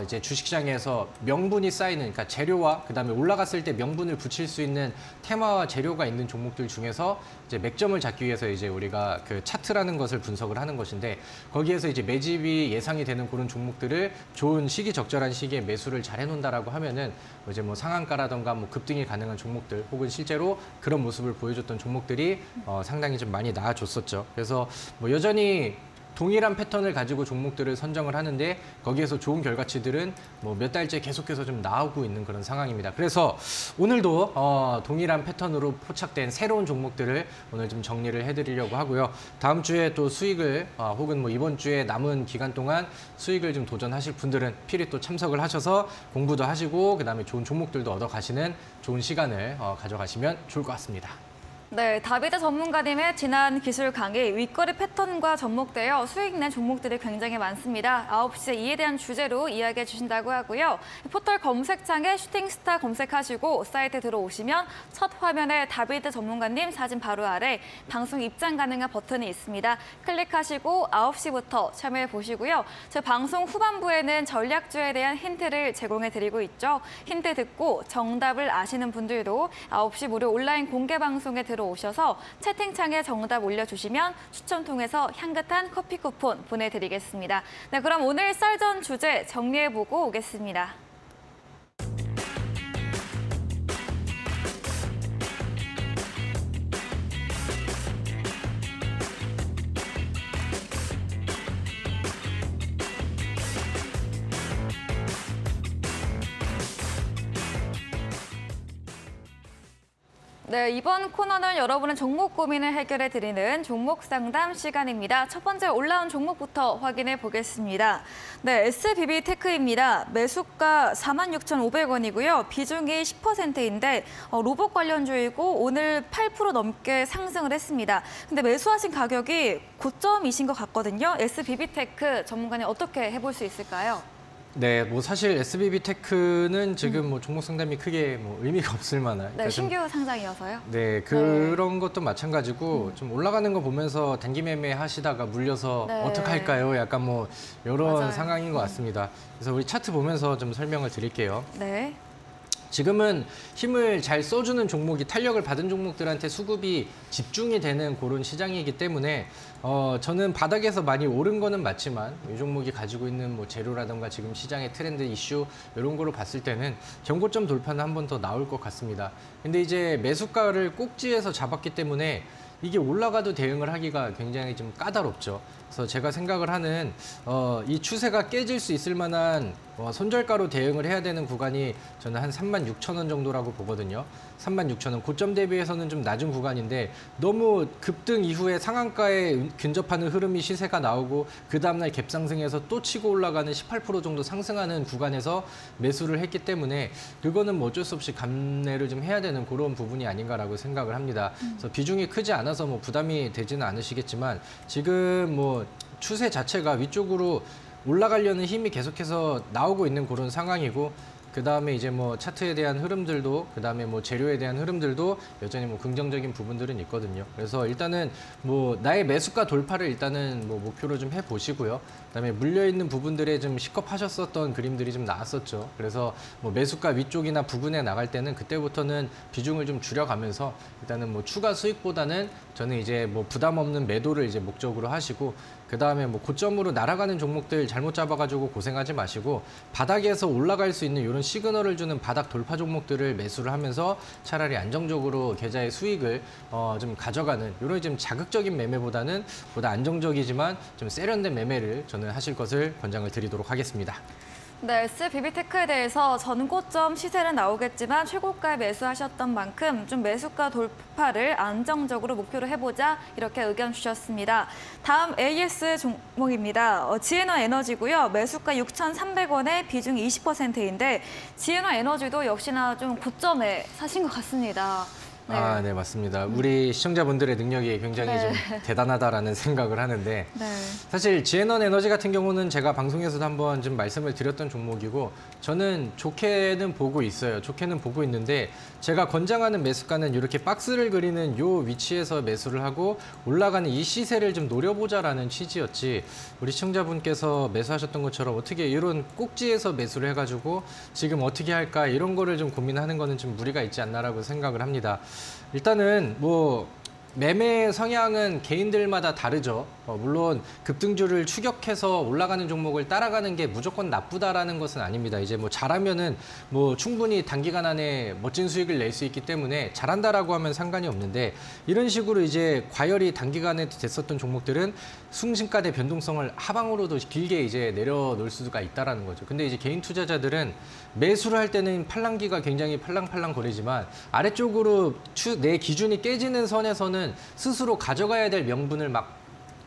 B: 이제 주식시장에서 명분이 쌓이는 그러니까 재료와 그다음에 올라갔을 때 명분을 붙일 수 있는 테마와 재료가 있는 종목들 중에서 이제 맥점을 잡기 위해서 이제 우리가 그 차트라는 것을 분석을 하는 것인데 거기에서 이제 매집이 예상이 되는 그런 종목들을 좋은 시기 적절한 시기에 매수를 잘 해놓는다라고 하면은 이제 뭐 상한가라던가 뭐 급등이 가능한 종목들 혹은 실제로 그런 모습을 보여줬던 종목들이 상당히 좀 많이 나아졌었죠. 그래서 뭐 여전히 동일한 패턴을 가지고 종목들을 선정을 하는데 거기에서 좋은 결과치들은 뭐 몇 달째 계속해서 좀 나오고 있는 그런 상황입니다. 그래서 오늘도 동일한 패턴으로 포착된 새로운 종목들을 오늘 좀 정리를 해드리려고 하고요. 다음 주에 또 수익을 혹은 뭐 이번 주에 남은 기간 동안 수익을 좀 도전하실 분들은 필히 또 참석을 하셔서 공부도 하시고 그다음에 좋은 종목들도 얻어가시는 좋은 시간을 가져가시면 좋을 것 같습니다.
A: 네, 다비드 전문가님의 지난 기술 강의, 윗거리 패턴과 접목되어 수익 낸 종목들이 굉장히 많습니다. 9시에 이에 대한 주제로 이야기해 주신다고 하고요. 포털 검색창에 슈팅스타 검색하시고 사이트 들어오시면 첫 화면에 다비드 전문가님 사진 바로 아래 방송 입장 가능한 버튼이 있습니다. 클릭하시고 9시부터 참여해 보시고요. 제 방송 후반부에는 전략주에 대한 힌트를 제공해 드리고 있죠. 힌트 듣고 정답을 아시는 분들도 9시 무료 온라인 공개 방송에 들어오셔서 채팅창에 정답 올려주시면 추첨 통해서 향긋한 커피 쿠폰 보내드리겠습니다. 네, 그럼 오늘 썰전 주제 정리해보고 오겠습니다. 네, 이번 코너는 여러분의 종목 고민을 해결해드리는 종목 상담 시간입니다. 첫 번째 올라온 종목부터 확인해 보겠습니다. 네, SBB테크입니다. 매수가 46,500원이고요. 비중이 10%인데 로봇 관련주이고 오늘 8% 넘게 상승을 했습니다. 근데 매수하신 가격이 고점이신 것 같거든요. SBB테크 전문가님 어떻게 해볼 수 있을까요?
B: 네, 뭐 사실 SBB테크는 지금 뭐 종목 상담이 크게 뭐 의미가 없을 만한.
A: 네,
B: 그러니까
A: 신규 상장이어서요.
B: 네, 그런 것도 마찬가지고 좀 올라가는 거 보면서 단기 매매 하시다가 물려서
A: 네.
B: 어떡할까요? 약간 뭐 이런
A: 맞아요.
B: 상황인 것 같습니다. 그래서 우리 차트 보면서 좀 설명을 드릴게요.
A: 네.
B: 지금은 힘을 잘 써주는 종목이 탄력을 받은 종목들한테 수급이 집중이 되는 그런 시장이기 때문에 저는 바닥에서 많이 오른 거는 맞지만 이 종목이 가지고 있는 뭐 재료라든가 지금 시장의 트렌드 이슈 이런 거로 봤을 때는 경고점 돌파는 한 번 더 나올 것 같습니다. 근데 이제 매수가를 꼭지에서 잡았기 때문에 이게 올라가도 대응을 하기가 굉장히 좀 까다롭죠. 그래서 제가 생각을 하는 이 추세가 깨질 수 있을 만한 손절가로 대응을 해야 되는 구간이 저는 한 36,000원 정도라고 보거든요. 36,000원 고점 대비해서는 좀 낮은 구간인데 너무 급등 이후에 상한가에 근접하는 흐름이 시세가 나오고 그 다음날 갭상승해서 또 치고 올라가는 18% 정도 상승하는 구간에서 매수를 했기 때문에 그거는 뭐 어쩔 수 없이 감내를 좀 해야 되는 그런 부분이 아닌가라고 생각을 합니다. 그래서 비중이 크지 않아서 뭐 부담이 되지는 않으시겠지만 지금 뭐 추세 자체가 위쪽으로 올라가려는 힘이 계속해서 나오고 있는 그런 상황이고 그 다음에 이제 뭐 차트에 대한 흐름들도 그 다음에 뭐 재료에 대한 흐름들도 여전히 뭐 긍정적인 부분들은 있거든요. 그래서 일단은 뭐 나의 매수가 돌파를 일단은 뭐 목표로 좀 해보시고요. 그다음에 물려 있는 부분들에 좀 시컵하셨었던 그림들이 좀 나왔었죠. 그래서 뭐 매수가 위쪽이나 부근에 나갈 때는 그때부터는 비중을 좀 줄여가면서 일단은 뭐 추가 수익보다는 저는 이제 뭐 부담 없는 매도를 이제 목적으로 하시고 그 다음에 뭐 고점으로 날아가는 종목들 잘못 잡아가지고 고생하지 마시고 바닥에서 올라갈 수 있는 이런 시그널을 주는 바닥 돌파 종목들을 매수를 하면서 차라리 안정적으로 계좌의 수익을 좀 가져가는 이런 좀 자극적인 매매보다는 보다 안정적이지만 좀 세련된 매매를 저는 하실 것을 권장을 드리도록 하겠습니다.
A: 네, SBB테크에 대해서 전고점 시세는 나오겠지만 최고가에 매수하셨던 만큼 좀 매수가 돌파를 안정적으로 목표로 해보자 이렇게 의견 주셨습니다. 다음 AS 종목입니다. 지에너 에너지고요. 매수가 6,300원에 비중 20%인데 지에너 에너지도 역시나 좀 고점에 사신 것 같습니다. 네.
B: 아, 네, 맞습니다. 우리 시청자분들의 능력이 굉장히
A: 네.
B: 좀 대단하다라는 생각을 하는데
A: 네.
B: 사실 지에넌 에너지 같은 경우는 제가 방송에서도 한번 좀 말씀을 드렸던 종목이고 저는 좋게는 보고 있어요. 좋게는 보고 있는데 제가 권장하는 매수가는 이렇게 박스를 그리는 요 위치에서 매수를 하고 올라가는 이 시세를 좀 노려보자라는 취지였지 우리 시청자분께서 매수하셨던 것처럼 어떻게 이런 꼭지에서 매수를 해가지고 지금 어떻게 할까 이런 거를 좀 고민하는 거는 좀 무리가 있지 않나라고 생각을 합니다. 일단은 뭐 매매 성향은 개인들마다 다르죠. 물론 급등주를 추격해서 올라가는 종목을 따라가는 게 무조건 나쁘다라는 것은 아닙니다. 이제 뭐 잘하면은 뭐 충분히 단기간 안에 멋진 수익을 낼 수 있기 때문에 잘한다라고 하면 상관이 없는데 이런 식으로 이제 과열이 단기간에 됐었던 종목들은 순식간에 변동성을 하방으로도 길게 이제 내려놓을 수가 있다라는 거죠. 근데 이제 개인 투자자들은 매수를 할 때는 팔랑기가 굉장히 팔랑팔랑 거리지만 아래쪽으로 내 기준이 깨지는 선에서는 스스로 가져가야 될 명분을 막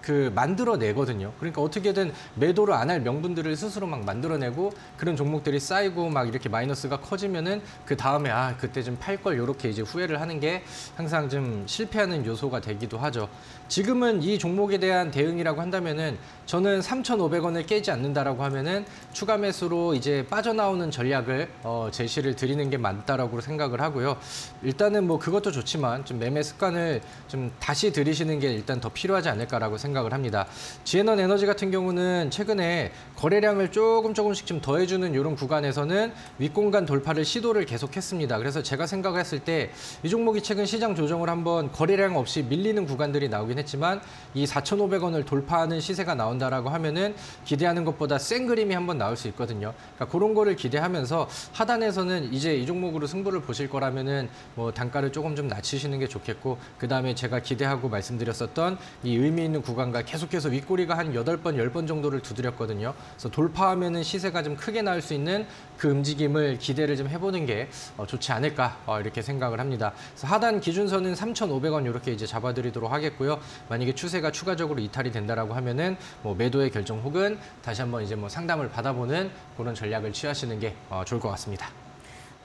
B: 그 만들어내거든요. 그러니까 어떻게든 매도를 안 할 명분들을 스스로 막 만들어내고 그런 종목들이 쌓이고 막 이렇게 마이너스가 커지면은 그 다음에 그때 좀 팔 걸 이렇게 이제 후회를 하는 게 항상 좀 실패하는 요소가 되기도 하죠. 지금은 이 종목에 대한 대응이라고 한다면은 저는 3,500원을 깨지 않는다라고 하면은 추가 매수로 이제 빠져나오는 전략을 제시를 드리는 게 맞다라고 생각을 하고요. 일단은 뭐 그것도 좋지만 좀 매매 습관을 좀 다시 들이시는 게 일단 더 필요하지 않을까라고 생각을 합니다. 지에넌 에너지 같은 경우는 최근에 거래량을 조금씩 좀 더해주는 이런 구간에서는 윗공간 돌파를 시도를 계속했습니다. 그래서 제가 생각했을 때 이 종목이 최근 시장 조정을 한번 거래량 없이 밀리는 구간들이 나오긴 했지만 이 4,500원을 돌파하는 시세가 나온다라고 하면은 기대하는 것보다 센 그림이 한번 나올 수 있거든요. 그러니까 그런 거를 기대하면서 하단에서는 이제 이 종목으로 승부를 보실 거라면은 뭐 단가를 조금 좀 낮추시는 게 좋겠고, 그 다음에 제가 기대하고 말씀드렸었던 이 의미 있는 구간과 계속해서 윗꼬리가 한 8번, 10번 정도를 두드렸거든요. 그래서 돌파하면은 시세가 좀 크게 나올 수 있는 그 움직임을 기대를 좀 해보는 게 좋지 않을까 이렇게 생각을 합니다. 그래서 하단 기준선은 3,500원 이렇게 이제 잡아드리도록 하겠고요. 만약에 추세가 추가적으로 이탈이 된다라고 하면은 뭐 매도의 결정 혹은 다시 한번 이제 뭐 상담을 받아보는 그런 전략을 취하시는 게 좋을 것 같습니다.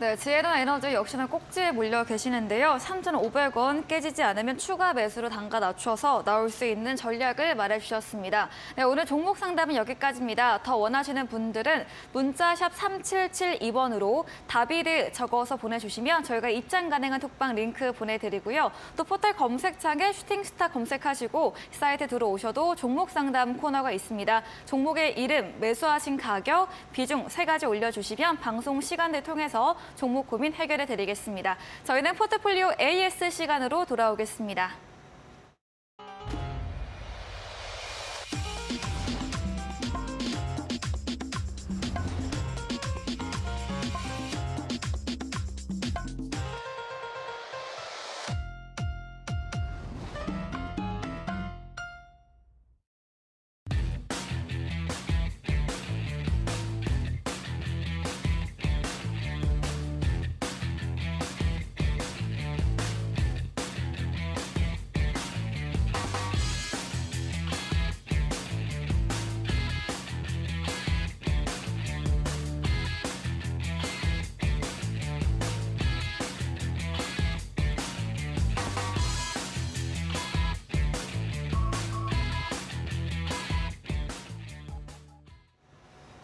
A: 네, 지에넌 에너지 역시나 꼭지에 몰려 계시는데요. 3,500원 깨지지 않으면 추가 매수로 단가 낮춰서 나올 수 있는 전략을 말해주셨습니다. 네, 오늘 종목 상담은 여기까지입니다. 더 원하시는 분들은 문자샵 3772번으로 다비드 적어서 보내주시면 저희가 입장 가능한 톡방 링크 보내드리고요. 또 포털 검색창에 슈팅스타 검색하시고 사이트 들어오셔도 종목 상담 코너가 있습니다. 종목의 이름, 매수하신 가격, 비중 3가지 올려주시면 방송 시간을 통해서 종목 고민 해결해 드리겠습니다. 저희는 포트폴리오 AS 시간으로 돌아오겠습니다.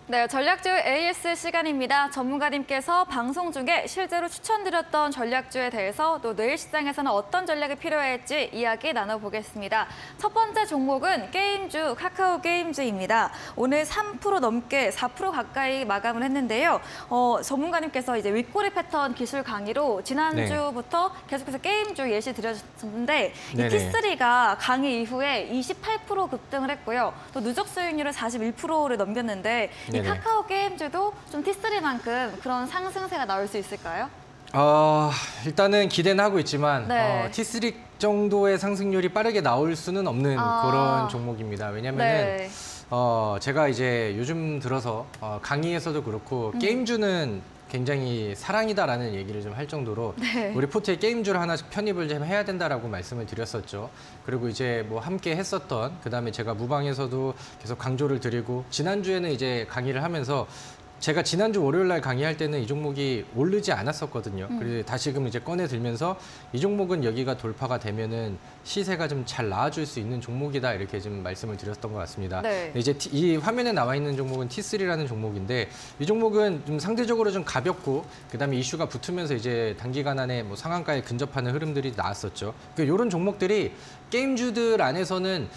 A: 네, 전략주 AS 시간입니다. 전문가님께서 방송 중에 실제로 추천드렸던 전략주에 대해서 또 내일 시장에서는 어떤 전략이 필요할지 이야기 나눠보겠습니다. 첫 번째 종목은 게임주 카카오 게임즈입니다. 오늘 3% 넘게 4% 가까이 마감을 했는데요. 전문가님께서 이제 윗꼬리 패턴 기술 강의로 지난주부터 계속해서 게임주 예시 드렸었는데 이 T3가 강의 이후에 28% 급등을 했고요. 또 누적 수익률은 41%를 넘겼는데 이 카카오 게임즈도 좀 T3만큼 그런 상승세가 나올 수 있을까요?
B: 일단은 기대는 하고 있지만 T3 정도의 상승률이 빠르게 나올 수는 없는 그런 종목입니다. 왜냐면은 제가 이제 요즘 들어서 강의에서도 그렇고 게임주는 굉장히 사랑이다라는 얘기를 좀 할 정도로 우리 포트에 게임주를 하나씩 편입을 좀 해야 된다라고 말씀을 드렸었죠. 그리고 이제 뭐 함께 했었던 그다음에 제가 무방에서도 계속 강조를 드리고 지난주에는 이제 강의를 하면서 제가 지난주 월요일 날 강의할 때는 이 종목이 오르지 않았었거든요. 그래서 다시금 이제 꺼내 들면서 이 종목은 여기가 돌파가 되면은 시세가 좀 잘 나와줄 수 있는 종목이다 이렇게 좀 말씀을 드렸던 것 같습니다. 이제 이 화면에 나와 있는 종목은 T3라는 종목인데 이 종목은 좀 상대적으로 좀 가볍고 그다음에 이슈가 붙으면서 이제 단기간 안에 뭐 상한가에 근접하는 흐름들이 나왔었죠. 그러니까 이런 종목들이 게임주들 안에서는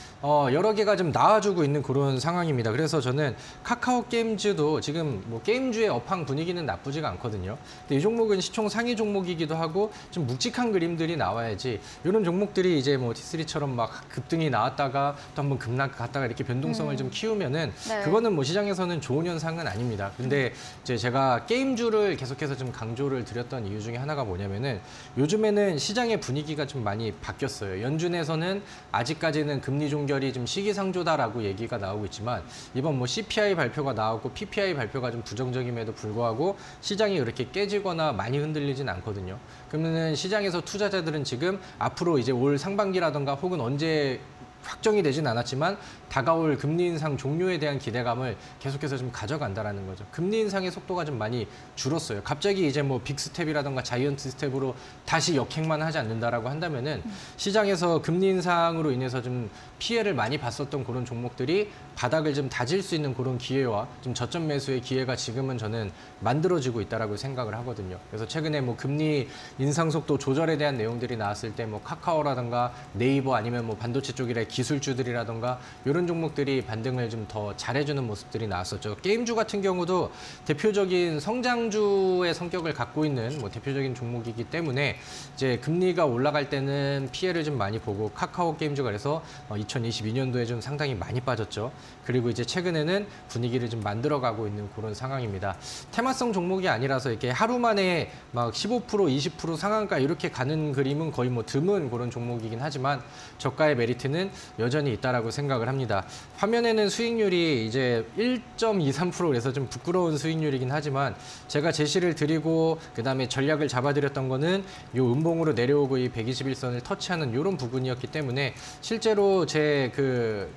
B: 여러 개가 좀 나와주고 있는 그런 상황입니다. 그래서 저는 카카오 게임즈도 지금 뭐 게임주의 업황 분위기는 나쁘지가 않거든요. 근데 이 종목은 시총 상위 종목이기도 하고 좀 묵직한 그림들이 나와야지 이런 종목들이 이제 뭐 T3처럼 막 급등이 나왔다가 또 한번 급락 갔다가 이렇게 변동성을 좀 키우면은 그거는 뭐 시장에서는 좋은 현상은 아닙니다. 근데 이제 제가 게임주를 계속해서 좀 강조를 드렸던 이유 중에 하나가 뭐냐면은 요즘에는 시장의 분위기가 좀 많이 바뀌었어요. 연준에서는 아직까지는 금리 종결이 좀 시기상조다라고 얘기가 나오고 있지만 이번 뭐 CPI 발표가 나오고 PPI 발표가 좀 부정적임에도 불구하고 시장이 이렇게 깨지거나 많이 흔들리진 않거든요. 그러면은 시장에서 투자자들은 지금 앞으로 이제 올 상반기라던가 혹은 언제 확정이 되진 않았지만 다가올 금리 인상 종료에 대한 기대감을 계속해서 좀 가져간다라는 거죠. 금리 인상의 속도가 좀 많이 줄었어요. 갑자기 이제 뭐 빅스텝이라던가 자이언트 스텝으로 다시 역행만 하지 않는다라고 한다면은 시장에서 금리 인상으로 인해서 좀 피해를 많이 봤었던 그런 종목들이 바닥을 좀 다질 수 있는 그런 기회와 좀 저점 매수의 기회가 지금은 저는 만들어지고 있다라고 생각을 하거든요. 그래서 최근에 뭐 금리 인상 속도 조절에 대한 내용들이 나왔을 때 뭐 카카오라던가 네이버 아니면 뭐 반도체 쪽이라 기술주들이라던가 이런 종목들이 반등을 좀 더 잘해주는 모습들이 나왔었죠. 게임주 같은 경우도 대표적인 성장주의 성격을 갖고 있는 뭐 대표적인 종목이기 때문에 이제 금리가 올라갈 때는 피해를 좀 많이 보고 카카오 게임주가 그래서 2022년도에 좀 상당히 많이 빠졌죠. 그리고 이제 최근에는 분위기를 좀 만들어가고 있는 그런 상황입니다. 테마성 종목이 아니라서 이렇게 하루 만에 막 15%, 20% 상한가 이렇게 가는 그림은 거의 뭐 드문 그런 종목이긴 하지만 저가의 메리트는 여전히 있다라고 생각을 합니다. 화면에는 수익률이 이제 1.23% 그래서 좀 부끄러운 수익률이긴 하지만 제가 제시를 드리고 그다음에 전략을 잡아드렸던 거는 요 음봉으로 내려오고 이 121선을 터치하는 이런 부분이었기 때문에 실제로 제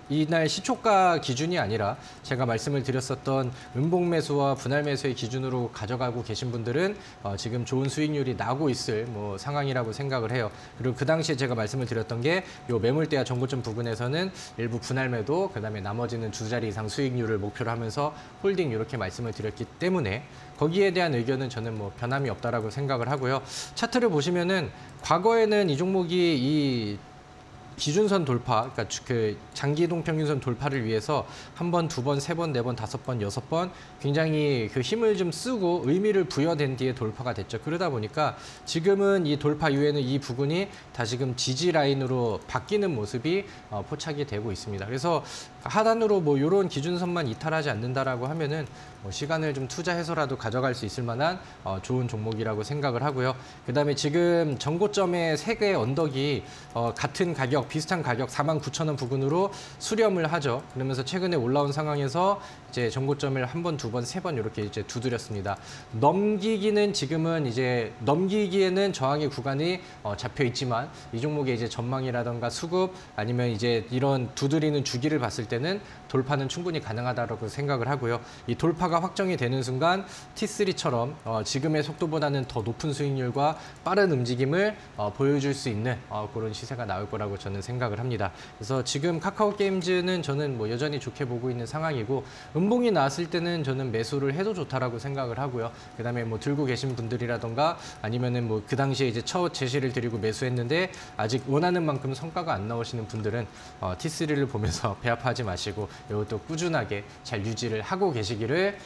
B: 이날 시초가 기준이 아니라 제가 말씀을 드렸었던 음봉 매수와 분할 매수의 기준으로 가져가고 계신 분들은 지금 좋은 수익률이 나고 있을 뭐 상황이라고 생각을 해요. 그리고 그 당시에 제가 말씀을 드렸던 게 요 매물대와 정고점 부분에서는 일부 분할 매도 그다음에 나머지는 두 자리 이상 수익률을 목표로 하면서 홀딩 이렇게 말씀을 드렸기 때문에 거기에 대한 의견은 저는 뭐 변함이 없다라고 생각을 하고요. 차트를 보시면은 과거에는 이 종목이 이 기준선 돌파, 그러니까 그 장기 이동 평균선 돌파를 위해서 한 번, 두 번, 세 번, 네 번, 다섯 번, 여섯 번 굉장히 그 힘을 좀 쓰고 의미를 부여된 뒤에 돌파가 됐죠. 그러다 보니까 지금은 이 돌파 이후에는 이 부분이 다시금 지지 라인으로 바뀌는 모습이 포착이 되고 있습니다. 그래서 하단으로 뭐 이런 기준선만 이탈하지 않는다라고 하면은 뭐 시간을 좀 투자해서라도 가져갈 수 있을 만한 좋은 종목이라고 생각을 하고요. 그다음에 지금 전고점의 세 개의 언덕이 같은 가격, 비슷한 가격 49,000원 부근으로 수렴을 하죠. 그러면서 최근에 올라온 상황에서 이제 전고점을 한 번, 두 번, 세 번 이렇게 이제 두드렸습니다. 넘기기는 지금은 이제 넘기기에는 저항의 구간이 잡혀 있지만 이 종목의 이제 전망이라던가 수급 아니면 이제 이런 두드리는 주기를 봤을 때는 돌파는 충분히 가능하다고 생각을 하고요. 이 돌파가 확정이 되는 순간 T3처럼 지금의 속도보다는 더 높은 수익률과 빠른 움직임을 보여줄 수 있는 그런 시세가 나올 거라고 저는 생각을 합니다. 그래서 지금 카카오 게임즈는 저는 뭐 여전히 좋게 보고 있는 상황이고 음봉이 나왔을 때는 저는 매수를 해도 좋다라고 생각을 하고요. 그다음에 뭐 들고 계신 분들이라던가 아니면은 뭐 그 당시에 이제 첫 제시를 드리고 매수했는데 아직 원하는 만큼 성과가 안 나오시는 분들은 T3를 보면서 배합하지 마시고 이것도 꾸준하게 잘 유지를 하고 계시기를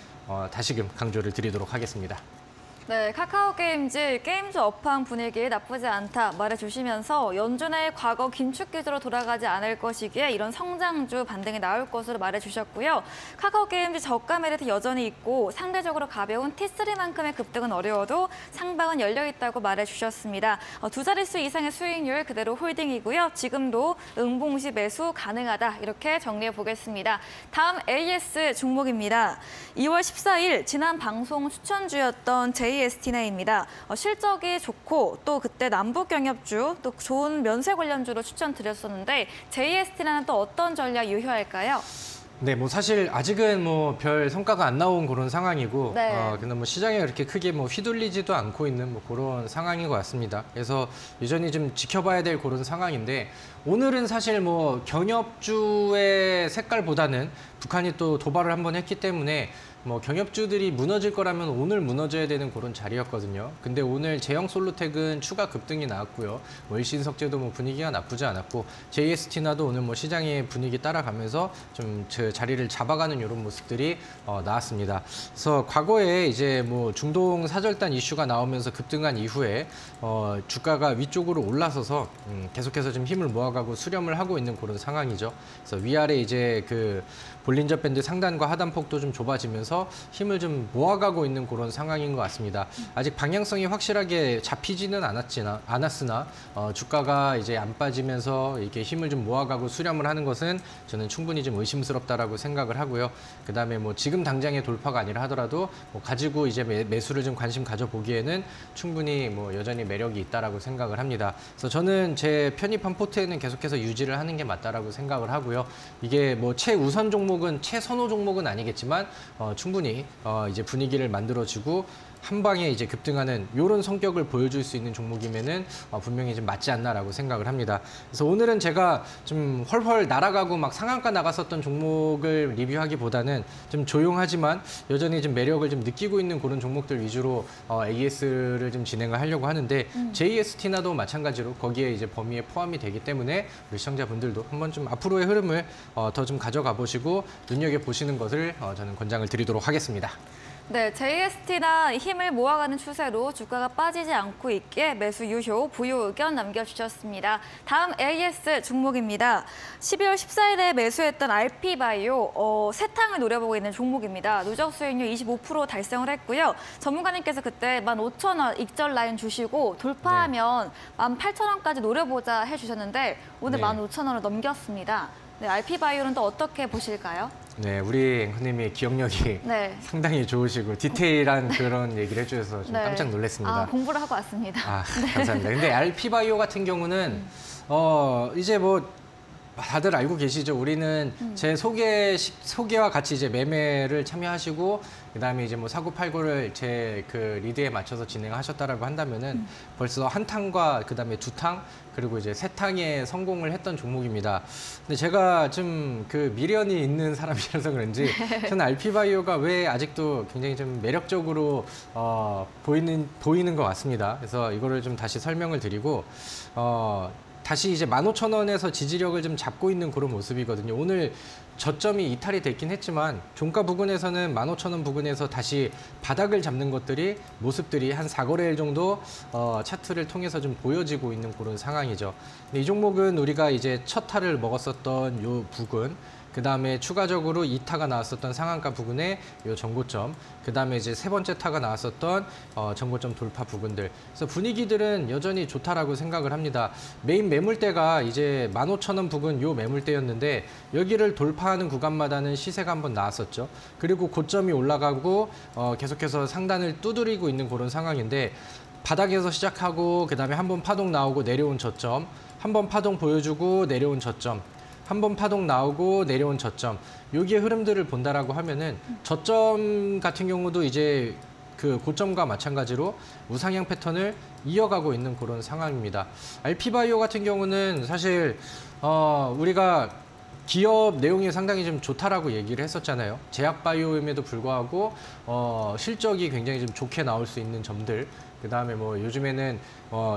B: 다시금 강조를 드리도록 하겠습니다.
A: 네, 카카오게임즈 게임즈 업황 분위기 나쁘지 않다 말해주시면서 연준의 과거 긴축 기조로 돌아가지 않을 것이기에 이런 성장주 반등이 나올 것으로 말해주셨고요. 카카오게임즈 저가 메리트 여전히 있고 상대적으로 가벼운 T3만큼의 급등은 어려워도 상방은 열려있다고 말해주셨습니다. 두 자릿수 이상의 수익률 그대로 홀딩이고요. 지금도 응봉시 매수 가능하다 이렇게 정리해 보겠습니다. 다음 AS 종목입니다. 2월 14일 지난 방송 추천주였던 JST나입니다. 실적이 좋고 또 그때 남북 경협주 또 좋은 면세 관련주로 추천드렸었는데 JST나는 또 어떤 전략 유효할까요?
B: 네, 뭐 사실 아직은 뭐 별 성과가 안 나온 그런 상황이고,
A: 네.
B: 근데 뭐 시장에 그렇게 크게 뭐 휘둘리지도 않고 있는 뭐 그런 상황인 것 같습니다. 그래서 여전히 좀 지켜봐야 될 그런 상황인데 오늘은 사실 뭐 경협주의 색깔보다는 북한이 또 도발을 한번 했기 때문에 뭐 경협주들이 무너질 거라면 오늘 무너져야 되는 그런 자리였거든요. 근데 오늘 제형 솔루텍은 추가 급등이 나왔고요. 뭐 일신석재도 뭐 분위기가 나쁘지 않았고 JST나도 오늘 뭐 시장의 분위기 따라가면서 좀 제 자리를 잡아가는 이런 모습들이 나왔습니다. 그래서 과거에 이제 뭐 중동 사절단 이슈가 나오면서 급등한 이후에 주가가 위쪽으로 올라서서 계속해서 좀 힘을 모아가고 수렴을 하고 있는 그런 상황이죠. 그래서 위아래 이제 그 볼린저 밴드 상단과 하단 폭도 좀 좁아지면서 하면서 힘을 좀 모아가고 있는 그런 상황인 것 같습니다. 아직 방향성이 확실하게 잡히지는 않았으나 주가가 이제 안 빠지면서 이렇게 힘을 좀 모아가고 수렴을 하는 것은 저는 충분히 좀 의심스럽다라고 생각을 하고요. 그다음에 뭐 지금 당장의 돌파가 아니라 하더라도 뭐 가지고 이제 매수를 좀 관심 가져보기에는 충분히 뭐 여전히 매력이 있다라고 생각을 합니다. 그래서 저는 제 편입한 포트에는 계속해서 유지를 하는 게 맞다라고 생각을 하고요. 이게 뭐 최우선 종목은 최선호 종목은 아니겠지만 충분히 이제 분위기를 만들어주고 한 방에 이제 급등하는 이런 성격을 보여줄 수 있는 종목이면은 분명히 좀 맞지 않나라고 생각을 합니다. 그래서 오늘은 제가 좀 헐헐 날아가고 막 상한가 나갔었던 종목을 리뷰하기보다는 좀 조용하지만 여전히 좀 매력을 좀 느끼고 있는 그런 종목들 위주로 AS를 좀 진행을 하려고 하는데 JST나도 마찬가지로 거기에 이제 범위에 포함이 되기 때문에 우리 시청자분들도 한번 좀 앞으로의 흐름을 더 좀 가져가 보시고 눈여겨 보시는 것을 저는 권장을 드리도록 하겠습니다.
A: 네, JST나 힘을 모아가는 추세로 주가가 빠지지 않고 있기에 매수 유효, 보유 의견 남겨주셨습니다. 다음 AS 종목입니다. 12월 14일에 매수했던 RP바이오, 세탕을 노려보고 있는 종목입니다. 누적 수익률 25% 달성을 했고요. 전문가님께서 그때 15,000원 익절 라인 주시고 돌파하면 18,000원까지 노려보자 해주셨는데 오늘
B: 네.
A: 15,000원을 넘겼습니다. 네, RP바이오는 또 어떻게 보실까요?
B: 네, 우리 앵커님이 기억력이
A: 네.
B: 상당히 좋으시고 디테일한 그런 얘기를 해주셔서 좀
A: 네.
B: 깜짝 놀랐습니다.
A: 공부를 하고 왔습니다.
B: 네. 감사합니다. 근데 RP바이오 같은 경우는 이제 뭐 다들 알고 계시죠? 우리는 제 소개와 같이 이제 매매를 참여하시고 그다음에 이제 뭐 사고 팔고를 제 그 리드에 맞춰서 진행하셨다라고 한다면은 벌써 한 탕과 그다음에 두 탕 그리고 이제 세 탕에 성공을 했던 종목입니다. 근데 제가 좀 그 미련이 있는 사람이라서 그런지 저는 RP바이오가 왜 아직도 굉장히 좀 매력적으로 보이는 것 같습니다. 그래서 이거를 좀 다시 설명을 드리고 다시 이제 15,000원에서 지지력을 좀 잡고 있는 그런 모습이거든요. 오늘 저점이 이탈이 됐긴 했지만 종가 부근에서는 15,000원 부근에서 다시 바닥을 잡는 모습들이 한 4거래일 정도 차트를 통해서 좀 보여지고 있는 그런 상황이죠. 근데 이 종목은 우리가 이제 첫 타를 먹었었던 요 부근 그 다음에 추가적으로 2타가 나왔었던 상한가 부근에 이 전고점, 그 다음에 이제 세 번째 타가 나왔었던 전고점 돌파 부근들. 그래서 분위기들은 여전히 좋다라고 생각을 합니다. 메인 매물대가 이제 15,000원 부근 요 매물대였는데 여기를 돌파하는 구간마다는 시세가 한번 나왔었죠. 그리고 고점이 올라가고 계속해서 상단을 두드리고 있는 그런 상황인데 바닥에서 시작하고 그 다음에 한번 파동 나오고 내려온 저점, 한번 파동 보여주고 내려온 저점. 한 번 파동 나오고 내려온 저점, 여기의 흐름들을 본다라고 하면은 저점 같은 경우도 이제 그 고점과 마찬가지로 우상향 패턴을 이어가고 있는 그런 상황입니다. RP바이오 같은 경우는 사실 우리가 기업 내용이 상당히 좀 좋다라고 얘기를 했었잖아요. 제약바이오임에도 불구하고 실적이 굉장히 좀 좋게 나올 수 있는 점들. 그다음에 뭐 요즘에는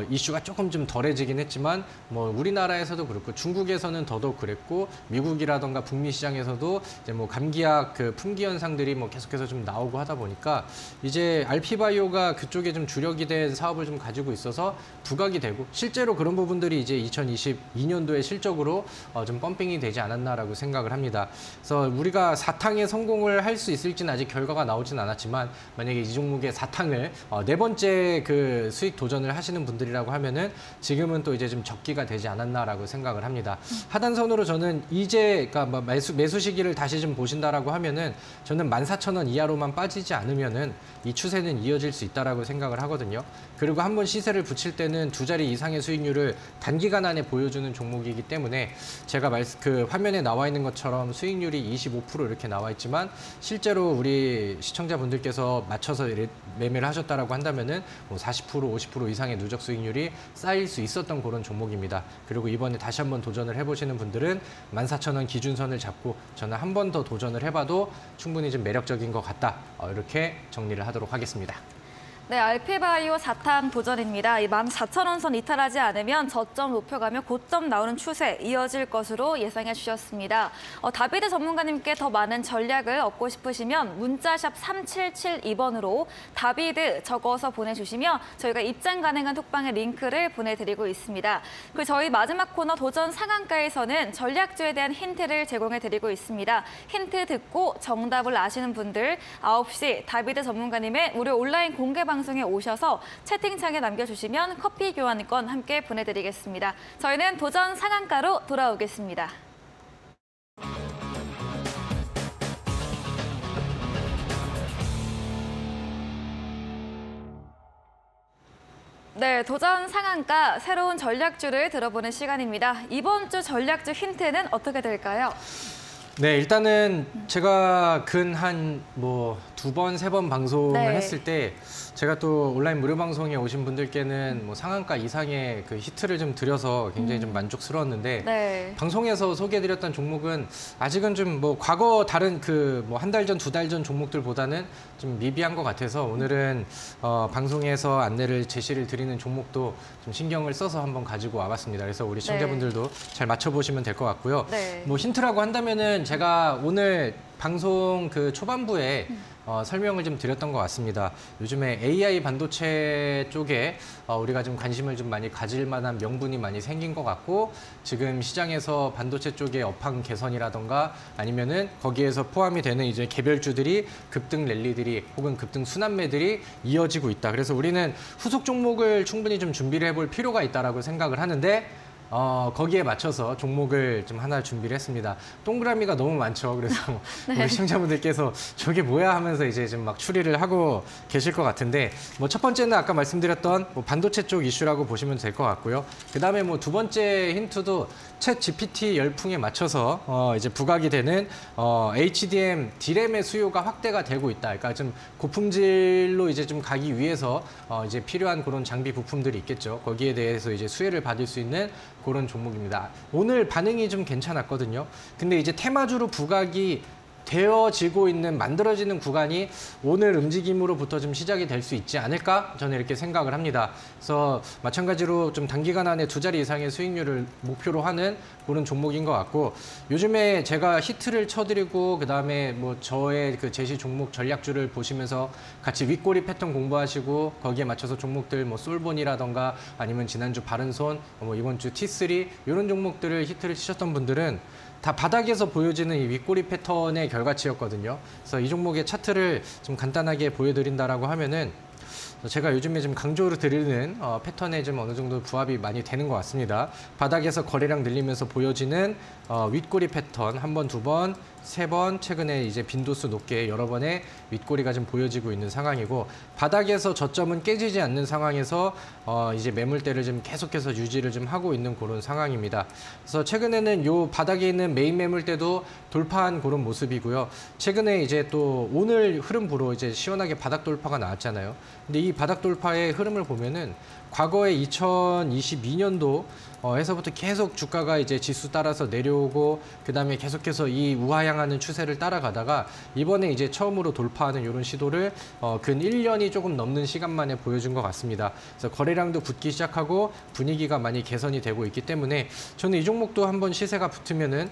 B: 이슈가 조금 좀 덜해지긴 했지만 뭐 우리나라에서도 그렇고 중국에서는 더더욱 그랬고 미국이라던가 북미 시장에서도 이제 뭐 감기약 그 품귀 현상들이 뭐 계속해서 좀 나오고 하다 보니까 이제 RP바이오가 그쪽에 좀 주력이 된 사업을 좀 가지고 있어서 부각이 되고 실제로 그런 부분들이 이제 2022년도에 실적으로 좀 펌핑이 되지 않았나라고 생각을 합니다. 그래서 우리가 4탕에 성공을 할 수 있을지는 아직 결과가 나오진 않았지만 만약에 이 종목의 4탕을 네 번째 그 수익 도전을 하시는 분들이라고 하면은 지금은 또 이제 좀 적기가 되지 않았나라고 생각을 합니다. 하단선으로 저는 이제 그러니까 매수 시기를 다시 좀 보신다라고 하면은 저는 14,000원 이하로만 빠지지 않으면은 이 추세는 이어질 수 있다라고 생각을 하거든요. 그리고 한번 시세를 붙일 때는 두 자리 이상의 수익률을 단기간 안에 보여주는 종목이기 때문에 제가 그 화면에 나와 있는 것처럼 수익률이 25% 이렇게 나와 있지만 실제로 우리 시청자분들께서 맞춰서 매매를 하셨다라고 한다면은 뭐 40%, 50% 이상의 누적 수익률이 쌓일 수 있었던 그런 종목입니다. 그리고 이번에 다시 한번 도전을 해보시는 분들은 14,000원 기준선을 잡고 저는 한 번 더 도전을 해봐도 충분히 좀 매력적인 것 같다. 이렇게 정리를 하도록 하겠습니다.
A: 네, 알피바이오 4탄 도전입니다. 이 14,000원선 이탈하지 않으면 저점 높여가며 고점 나오는 추세 이어질 것으로 예상해 주셨습니다. 다비드 전문가님께 더 많은 전략을 얻고 싶으시면 문자샵 3772번으로 다비드 적어서 보내주시면 저희가 입장 가능한 톡방의 링크를 보내드리고 있습니다. 그리고 저희 마지막 코너 도전 상한가에서는 전략주에 대한 힌트를 제공해드리고 있습니다. 힌트 듣고 정답을 아시는 분들 9시 다비드 전문가님의 무료 온라인 공개 방송에 오셔서 채팅창에 남겨주시면 커피 교환권 함께 보내드리겠습니다. 저희는 도전 상한가로 돌아오겠습니다. 네, 도전 상한가 새로운 전략주를 들어보는 시간입니다. 이번 주 전략주 힌트는 어떻게 될까요?
B: 네, 일단은 제가 근 한 두 번, 세 번 방송을 했을 때 제가 또 온라인 무료 방송에 오신 분들께는 상한가 이상의 그 히트를 좀 드려서 굉장히 좀 만족스러웠는데 방송에서 소개해드렸던 종목은 아직은 좀 과거 다른 한 달 전, 두 달 전 종목들보다는 좀 미비한 것 같아서 오늘은 방송에서 안내를 제시를 드리는 종목도 좀 신경을 써서 한번 가지고 와봤습니다. 그래서 우리 시청자분들도 잘 맞춰보시면 될 것 같고요. 힌트라고 한다면은 제가 오늘 방송 초반부에 설명을 좀 드렸던 것 같습니다. 요즘에 AI 반도체 쪽에 우리가 좀 관심을 좀 많이 가질 만한 명분이 많이 생긴 것 같고 지금 시장에서 반도체 쪽의 업황 개선이라던가 아니면은 거기에서 포함이 되는 이제 개별주들이 급등 랠리들이 혹은 급등 순환매들이 이어지고 있다. 그래서 우리는 후속 종목을 충분히 좀 준비를 해볼 필요가 있다라고 생각을 하는데 거기에 맞춰서 종목을 좀 하나 준비를 했습니다. 동그라미가 너무 많죠. 그래서 우리 시청자분들께서 저게 뭐야 하면서 이제 좀 막 추리를 하고 계실 것 같은데 첫 번째는 아까 말씀드렸던 반도체 쪽 이슈라고 보시면 될 것 같고요. 그다음에 두 번째 힌트도 챗 GPT 열풍에 맞춰서 이제 부각이 되는 HDM D램의 수요가 확대가 되고 있다. 그러니까 좀 고품질로 이제 좀 가기 위해서 이제 필요한 그런 장비 부품들이 있겠죠. 거기에 대해서 이제 수혜를 받을 수 있는 그런 종목입니다. 오늘 반응이 좀 괜찮았거든요. 근데 이제 테마주로 부각이 되어지고 있는 만들어지는 구간이 오늘 움직임으로부터 좀 시작이 될 수 있지 않을까 저는 이렇게 생각을 합니다. 그래서 마찬가지로 좀 단기간 안에 2자리 이상의 수익률을 목표로 하는 그런 종목인 것 같고 요즘에 제가 히트를 쳐드리고 그다음에 저의 제시 종목 전략주를 보시면서 같이 윗꼬리 패턴 공부하시고 거기에 맞춰서 종목들 솔본이라던가 아니면 지난주 바른손 이번 주 T3 이런 종목들을 히트를 치셨던 분들은 다 바닥에서 보여지는 이 윗꼬리 패턴의 결과치였거든요. 그래서 이 종목의 차트를 좀 간단하게 보여드린다라고 하면은 제가 요즘에 좀 강조로 드리는 패턴에 좀 어느 정도 부합이 많이 되는 것 같습니다. 바닥에서 거래량 늘리면서 보여지는 윗꼬리 패턴 한 번, 두 번, 세 번 최근에 이제 빈도수 높게 여러 번의 윗꼬리가 좀 보여지고 있는 상황이고 바닥에서 저점은 깨지지 않는 상황에서 이제 매물대를 좀 계속해서 유지를 좀 하고 있는 그런 상황입니다. 그래서 최근에는 요 바닥에 있는 메인 매물대도 돌파한 그런 모습이고요. 최근에 이제 또 오늘 흐름부로 이제 시원하게 바닥 돌파가 나왔잖아요. 근데 이 바닥 돌파의 흐름을 보면은 과거에 2022년도 에서부터 계속 주가가 이제 지수 따라서 내려오고 그다음에 계속해서 이 우하향하는 추세를 따라가다가 이번에 이제 처음으로 돌파하는 이런 시도를 근 1년이 조금 넘는 시간 만에 보여준 것 같습니다. 그래서 거래량도 붙기 시작하고 분위기가 많이 개선이 되고 있기 때문에 저는 이 종목도 한번 시세가 붙으면은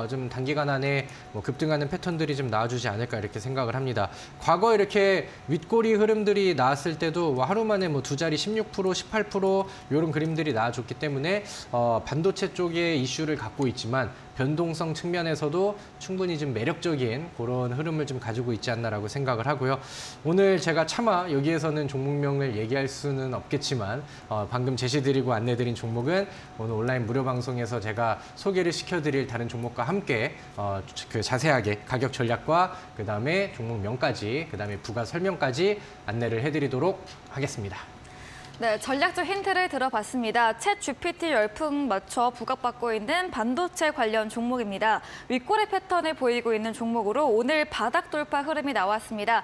B: 좀 단기간 안에 급등하는 패턴들이 좀 나와주지 않을까 이렇게 생각을 합니다. 과거 이렇게 윗꼬리 흐름들이 나왔을 때도 하루 만에 2자리 16%, 18% 이런 그림들이 나와줬기 때문에 반도체 쪽의 이슈를 갖고 있지만 변동성 측면에서도 충분히 좀 매력적인 그런 흐름을 좀 가지고 있지 않나라고 생각을 하고요. 오늘 제가 차마 여기에서는 종목명을 얘기할 수는 없겠지만 방금 제시드리고 안내드린 종목은 오늘 온라인 무료 방송에서 제가 소개를 시켜드릴 다른 종목과 함께 자세하게 가격 전략과 그다음에 종목명까지 그다음에 부가 설명까지 안내를 해드리도록 하겠습니다.
A: 네, 전략적 힌트를 들어봤습니다. 챗 GPT 열풍 맞춰 부각받고 있는 반도체 관련 종목입니다. 윗꼬리 패턴을 보이고 있는 종목으로 오늘 바닥 돌파 흐름이 나왔습니다.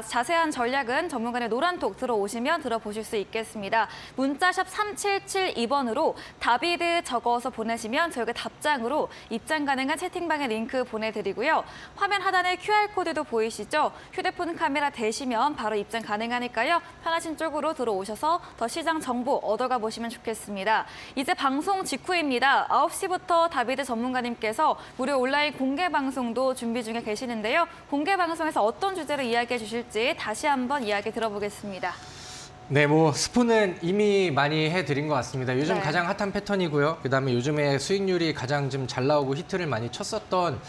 A: 자세한 전략은 전문가의 노란톡 들어오시면 들어보실 수 있겠습니다. 문자샵 3772번으로 다비드 적어서 보내시면 저희가 답장으로 입장 가능한 채팅방에 링크 보내드리고요. 화면 하단에 QR코드도 보이시죠? 휴대폰 카메라 대시면 바로 입장 가능하니까요. 편하신 쪽으로 들어오셔서 더 시장 정보 얻어가 보시면 좋겠습니다. 이제 방송 직후입니다. 9시부터 다비드 전문가님께서 무료 온라인 공개 방송도 준비 중에 계시는데요. 공개 방송에서 어떤 주제로 이야기해 주실지 다시 한번 이야기 들어보겠습니다.
B: 네, 뭐 스포는 이미 많이 해드린 것 같습니다. 요즘
A: 네.
B: 가장 핫한 패턴이고요. 그다음에 요즘에 수익률이 가장 좀 잘 나오고 히트를 많이 쳤었던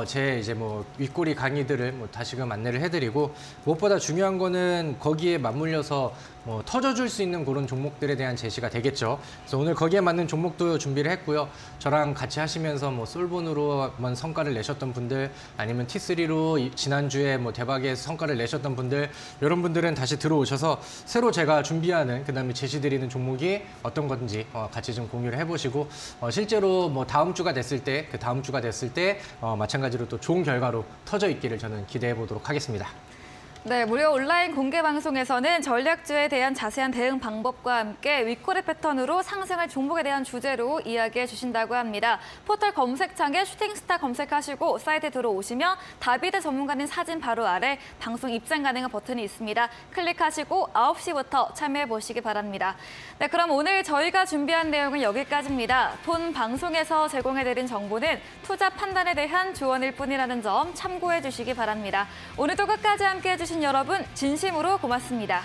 B: 제 이제 뭐 윗꼬리 강의들을 뭐 다시금 안내를 해드리고 무엇보다 중요한 거는 거기에 맞물려서 뭐 터져줄 수 있는 그런 종목들에 대한 제시가 되겠죠. 그래서 오늘 거기에 맞는 종목도 준비를 했고요. 저랑 같이 하시면서 뭐 솔본으로만 성과를 내셨던 분들 아니면 T3로 지난주에 뭐 대박의 성과를 내셨던 분들 이런 분들은 다시 들어오셔서 새로 제가 준비하는 그다음에 제시드리는 종목이 어떤 건지 같이 좀 공유를 해보시고 실제로 뭐 다음 주가 됐을 때 그 다음 주가 됐을 때 마찬가지로 또 좋은 결과로 터져 있기를 저는 기대해 보도록 하겠습니다.
A: 네, 무료 온라인 공개 방송에서는 전략주에 대한 자세한 대응 방법과 함께 윗꼬리 패턴으로 상승할 종목에 대한 주제로 이야기해 주신다고 합니다. 포털 검색창에 슈팅스타 검색하시고 사이트에 들어오시면 다비드 전문가님 사진 바로 아래 방송 입장 가능한 버튼이 있습니다. 클릭하시고 9시부터 참여해 보시기 바랍니다. 네, 그럼 오늘 저희가 준비한 내용은 여기까지입니다. 본 방송에서 제공해드린 정보는 투자 판단에 대한 조언일 뿐이라는 점 참고해 주시기 바랍니다. 오늘도 끝까지 함께해 주신 여러분 진심으로 고맙습니다.